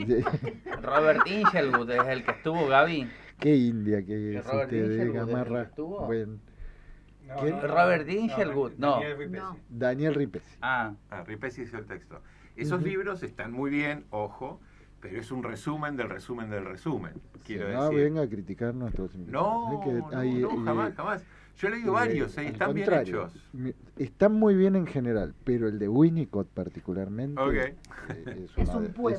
Robert Ingeloud es el que estuvo, Gaby. Qué India que es Robert usted, Gamarra. ¿Quién? ¿Quién? Robert Ingeloud, no. Daniel Ripesi. Ripesi hizo el texto. Esos libros están muy bien, ojo, pero es un resumen del resumen del resumen. Quiero decir. No venga a criticar nuestros invitados. No, jamás. Yo he leído varios, están bien hechos. Están muy bien en general, pero el de Winnicott particularmente es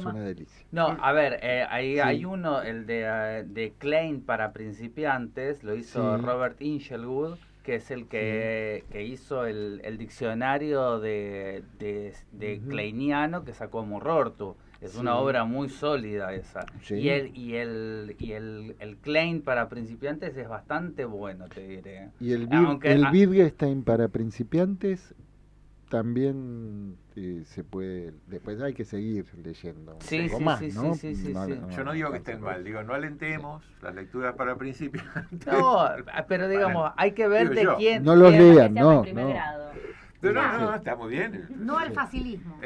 una delicia. No, a ver, hay uno, el de Klein para principiantes, lo hizo Robert Ingeloud, que es el que hizo el diccionario de kleiniano que sacó Murortu. Es una obra muy sólida esa. Sí. Y el Klein para principiantes es bastante bueno, te diré. Y el Wittgenstein para principiantes también se puede. Después hay que seguir leyendo. Sí. Yo no digo que estén mal, digo, no alentemos las lecturas para principiantes. No, pero digamos, hay que ver de quién. No los lean, no. No, está muy bien. No al facilismo.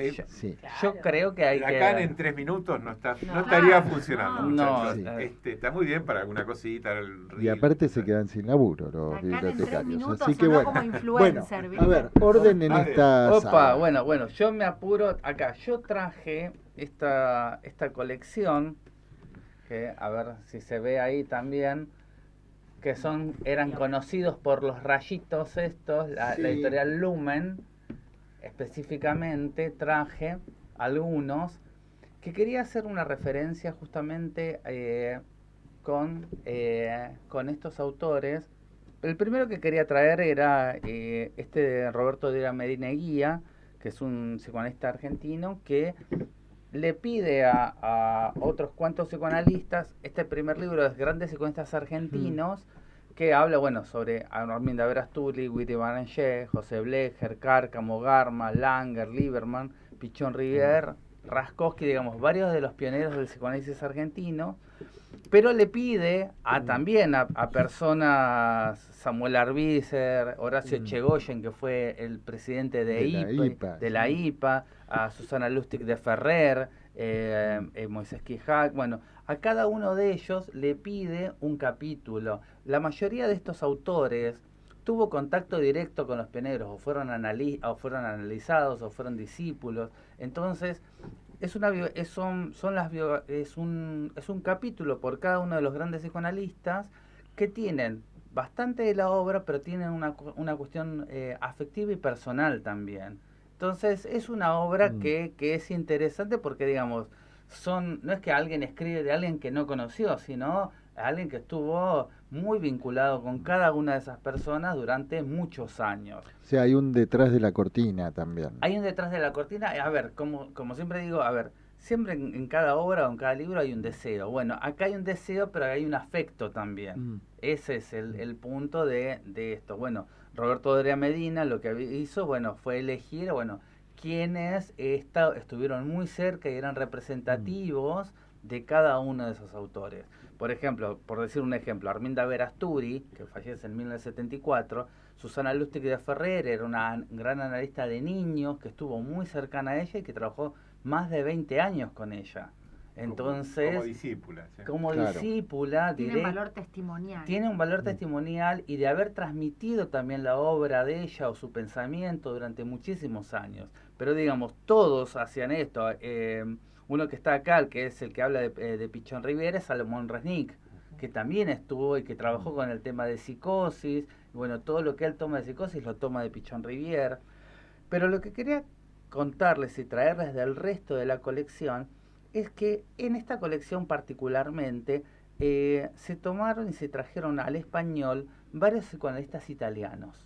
Yo creo que hay Lacan en 3 minutos no estaría funcionando. No, está muy bien para alguna cosita. Y aparte se quedan sin laburo los bibliotecarios. Así que como influencer, a ver, orden en esta sala. Bueno, yo me apuro acá. Yo traje esta colección, que a ver si se ve ahí también, que eran conocidos por los rayitos estos, la editorial Lumen. Específicamente traje algunos que quería hacer una referencia justamente con estos autores. El primero que quería traer era este de Roberto de Medina Guía, que es un psicoanalista argentino que le pide a otros cuantos psicoanalistas, este primer libro es Grandes psicoanalistas argentinos, que habla, sobre Arminda Verastuli, Guido Barangé, José Blecher, Cárcamo, Garma, Langer, Lieberman, Pichón Rivière, Raskowski, digamos, varios de los pioneros del psicoanálisis argentino, pero le pide también a personas, Samuel Arbitzer, Horacio Chegoyen, que fue el presidente de la IPA, a Susana Lustig de Ferrer, Moisés Quijac, a cada uno de ellos le pide un capítulo. La mayoría de estos autores tuvo contacto directo con los pioneros, o fueron analizados, o fueron discípulos. Entonces, es un capítulo por cada uno de los grandes psicoanalistas que tienen bastante de la obra, pero tienen una cuestión afectiva y personal también. Entonces, es una obra que es interesante porque, digamos, no es que alguien escribe de alguien que no conoció, sino alguien que estuvo muy vinculado con cada una de esas personas durante muchos años. O sea, hay un detrás de la cortina también. Hay un detrás de la cortina, a ver, como siempre digo, a ver, siempre en cada obra o en cada libro hay un deseo. Bueno, acá hay un deseo, pero hay un afecto también. Ese es el punto de esto. Bueno, Roberto Doria Medina lo que hizo, bueno, fue elegir, bueno, quienes estuvieron muy cerca y eran representativos de cada uno de esos autores. Por ejemplo, por decir un ejemplo, Arminda Verasturi, que fallece en 1974, Susana Lustig de Ferrer era una gran analista de niños que estuvo muy cercana a ella y que trabajó más de 20 años con ella. Entonces, como discípula. ¿Sí? Como claro. discípula, tiene un valor testimonial. Tiene un valor testimonial y de haber transmitido también la obra de ella o su pensamiento durante muchísimos años. Pero digamos, todos hacían esto. Uno que está acá, el que es el que habla de Pichón Rivière, es Salomón Resnick, que también estuvo y que trabajó con el tema de psicosis. Y bueno, todo lo que él toma de psicosis lo toma de Pichón Rivière. Pero lo que quería contarles y traerles del resto de la colección es que en esta colección particularmente se tomaron y se trajeron al español varios psicoanalistas italianos.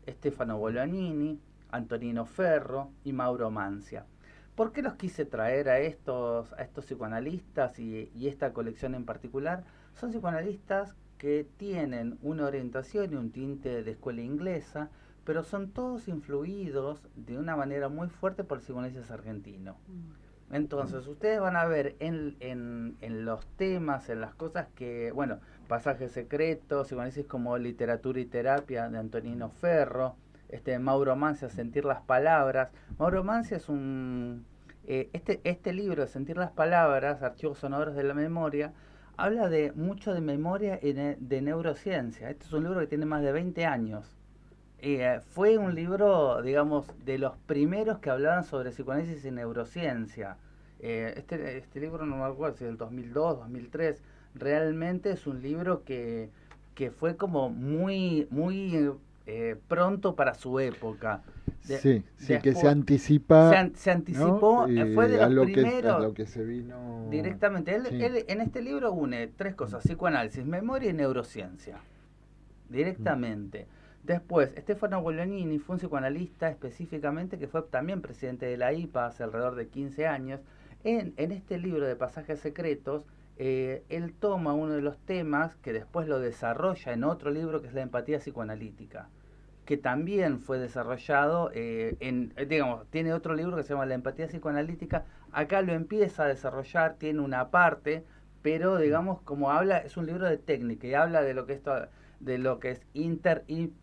Stefano Bolognini, Antonino Ferro y Mauro Mancia. ¿Por qué los quise traer a estos psicoanalistas y esta colección en particular? Son psicoanalistas que tienen una orientación y un tinte de escuela inglesa, pero son todos influidos de una manera muy fuerte por el psicoanálisis argentino. Entonces, ustedes van a ver en los temas, en las cosas que, bueno, Pasajes Secretos, psicoanálisis como Literatura y Terapia de Antonino Ferro, Mauro Mancia, Sentir las Palabras. Mauro Mancia es este libro de Sentir las Palabras, Archivos Sonoros de la Memoria, habla mucho de memoria y de neurociencia. Este es un libro que tiene más de 20 años. Fue un libro, digamos, de los primeros que hablaban sobre psicoanálisis y neurociencia. Este libro no me acuerdo si es del 2002, 2003. Realmente es un libro que fue como muy pronto para su época. Que se anticipa. Se anticipó, ¿no? Fue de los primeros. A lo que se vino. Directamente. Él en este libro une tres cosas: psicoanálisis, memoria y neurociencia. Directamente. Después, Stefano Bolognini fue un psicoanalista específicamente que fue también presidente de la IPA hace alrededor de 15 años. En este libro de Pasajes Secretos, él toma uno de los temas que después lo desarrolla en otro libro que es la empatía psicoanalítica, que también fue desarrollado tiene otro libro que se llama La empatía psicoanalítica. Acá lo empieza a desarrollar, tiene una parte, pero digamos, como habla, es un libro de técnica y habla de lo que es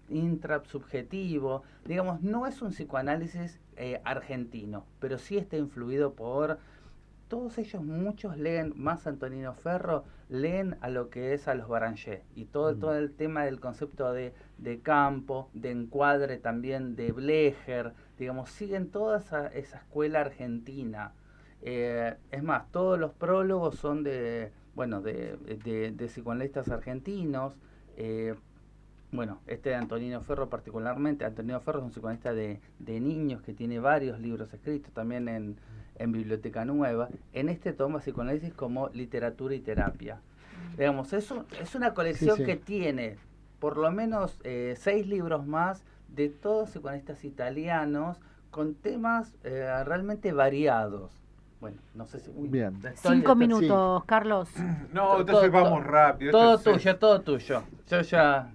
intrasubjetivo. Digamos, no es un psicoanálisis argentino, pero sí está influido por todos ellos. Muchos leen más Antonino Ferro, leen a lo que es a los Beranger y todo el tema del concepto de campo, de encuadre también de Blecher. Digamos, siguen toda esa escuela argentina. Es más, todos los prólogos son de psicoanalistas argentinos. De Antonino Ferro particularmente. Antonino Ferro es un psicoanalista de niños que tiene varios libros escritos también en Biblioteca Nueva. En este toma psicoanálisis como literatura y terapia. Digamos, es una colección que tiene por lo menos 6 libros más de todos psicoanalistas italianos con temas realmente variados. Bueno, no sé si... Bien. 5 minutos, Carlos. No, entonces vamos rápido. Todo tuyo. Yo ya...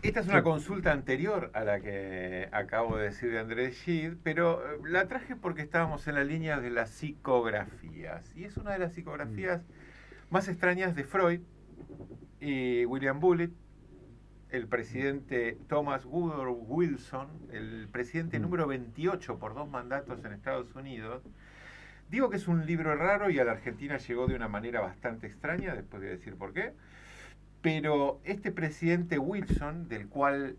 Esta es una consulta anterior a la que acabo de decir de Andrés Gide, pero la traje porque estábamos en la línea de las psicografías. Y es una de las psicografías más extrañas de Freud y William Bullitt, el presidente Thomas Woodrow Wilson, el presidente número 28 por 2 mandatos en Estados Unidos. Digo que es un libro raro y a la Argentina llegó de una manera bastante extraña, después de decir por qué. Pero este presidente Wilson, del cual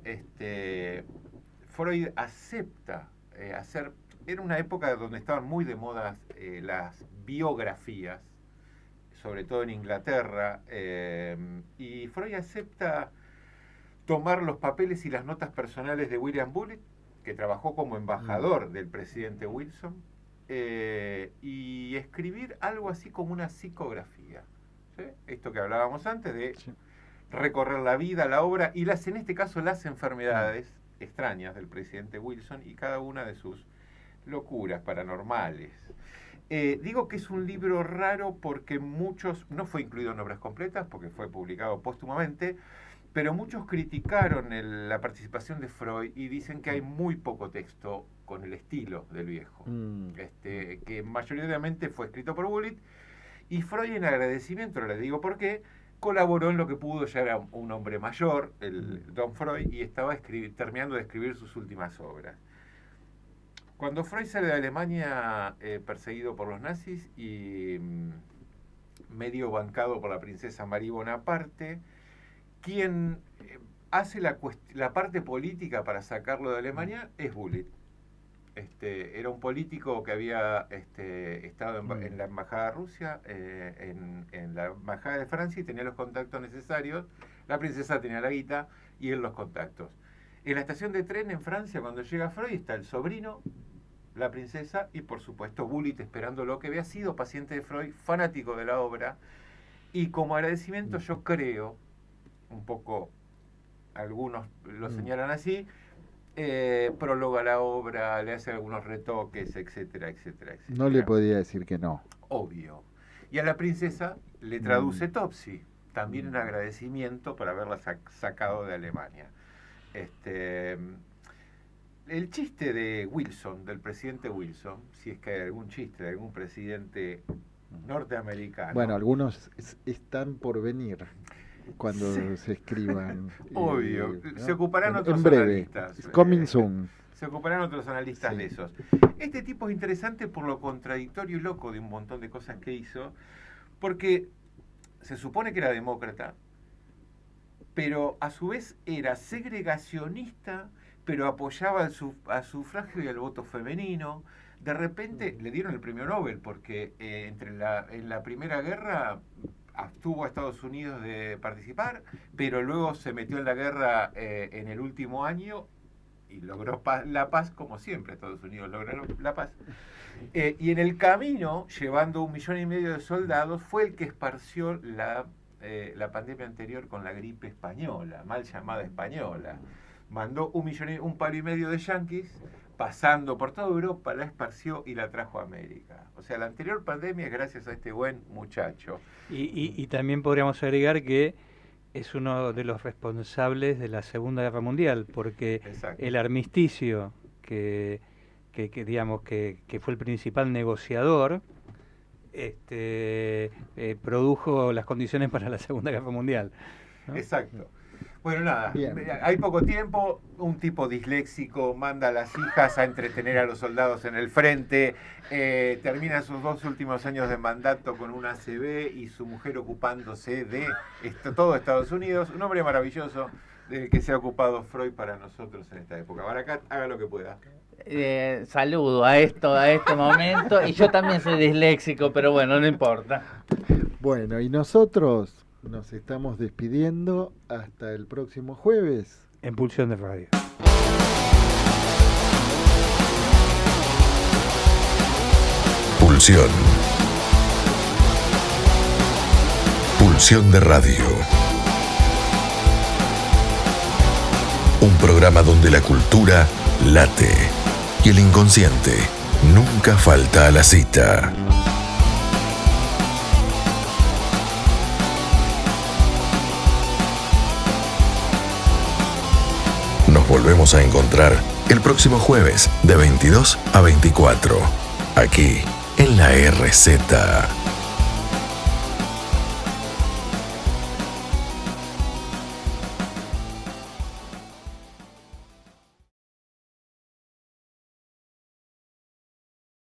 Freud acepta hacer... Era una época donde estaban muy de moda las biografías, sobre todo en Inglaterra, y Freud acepta tomar los papeles y las notas personales de William Bullitt, que trabajó como embajador del presidente Wilson, y escribir algo así como una psicografía. ¿Sí? Esto que hablábamos antes de recorrer la vida, la obra y en este caso las enfermedades extrañas del presidente Wilson y cada una de sus locuras paranormales. Digo que es un libro raro porque no fue incluido en obras completas porque fue publicado póstumamente, pero muchos criticaron la participación de Freud y dicen que hay muy poco texto con el estilo del viejo, que mayoritariamente fue escrito por Bullitt, y Freud, en agradecimiento, les digo por qué, colaboró en lo que pudo. Ya era un hombre mayor, el Don Freud, y estaba terminando de escribir sus últimas obras. Cuando Freud sale de Alemania perseguido por los nazis y medio bancado por la princesa Marie Bonaparte, quien hace la parte política para sacarlo de Alemania es Bullitt. Era un político que había estado en la embajada de Rusia, en la embajada de Francia, y tenía los contactos necesarios. La princesa tenía la guita y él los contactos. En la estación de tren en Francia, cuando llega Freud, está el sobrino, la princesa y por supuesto Bullitt esperándolo, que había sido paciente de Freud, fanático de la obra, y como agradecimiento, yo creo, un poco, algunos lo señalan así, próloga la obra, le hace algunos retoques, etcétera, etcétera, etcétera. No le podía decir que no. Obvio. Y a la princesa le traduce Topsy, también un agradecimiento por haberla sacado de Alemania. El chiste de Wilson, del presidente Wilson, si es que hay algún chiste de algún presidente norteamericano. Bueno, algunos están por venir cuando se escriban. Obvio, ¿no? se ocuparán otros en breve. analistas. Coming soon. Se ocuparán otros analistas de esos. Este tipo es interesante por lo contradictorio y loco de un montón de cosas que hizo, porque se supone que era demócrata, pero a su vez era segregacionista, pero apoyaba al sufragio y al voto femenino. De repente le dieron el premio Nobel porque en la Primera Guerra abstuvo a Estados Unidos de participar, pero luego se metió en la guerra en el último año y logró la paz, como siempre Estados Unidos logra la paz. Y en el camino, llevando 1,5 millones de soldados, fue el que esparció la pandemia anterior con la gripe española, mal llamada española. Mandó 1,5 millones de yanquis, pasando por toda Europa, la esparció y la trajo a América. O sea, la anterior pandemia es gracias a este buen muchacho. Y también podríamos agregar que es uno de los responsables de la Segunda Guerra Mundial, porque el armisticio que digamos que fue el principal negociador, produjo las condiciones para la Segunda Guerra Mundial, ¿no? Exacto. Bueno, nada, hay poco tiempo, un tipo disléxico manda a las hijas a entretener a los soldados en el frente, termina sus 2 últimos años de mandato con un ACV y su mujer ocupándose de todo Estados Unidos, un hombre maravilloso del que se ha ocupado Freud para nosotros en esta época. Baracat, haga lo que pueda. Saludo a este momento, y yo también soy disléxico, pero bueno, no importa. Bueno, y nosotros nos estamos despidiendo hasta el próximo jueves. En Pulsión de Radio. Pulsión. Pulsión de Radio. Un programa donde la cultura late y el inconsciente nunca falta a la cita. Nos volvemos a encontrar el próximo jueves de 22 a 24, aquí en la RZ.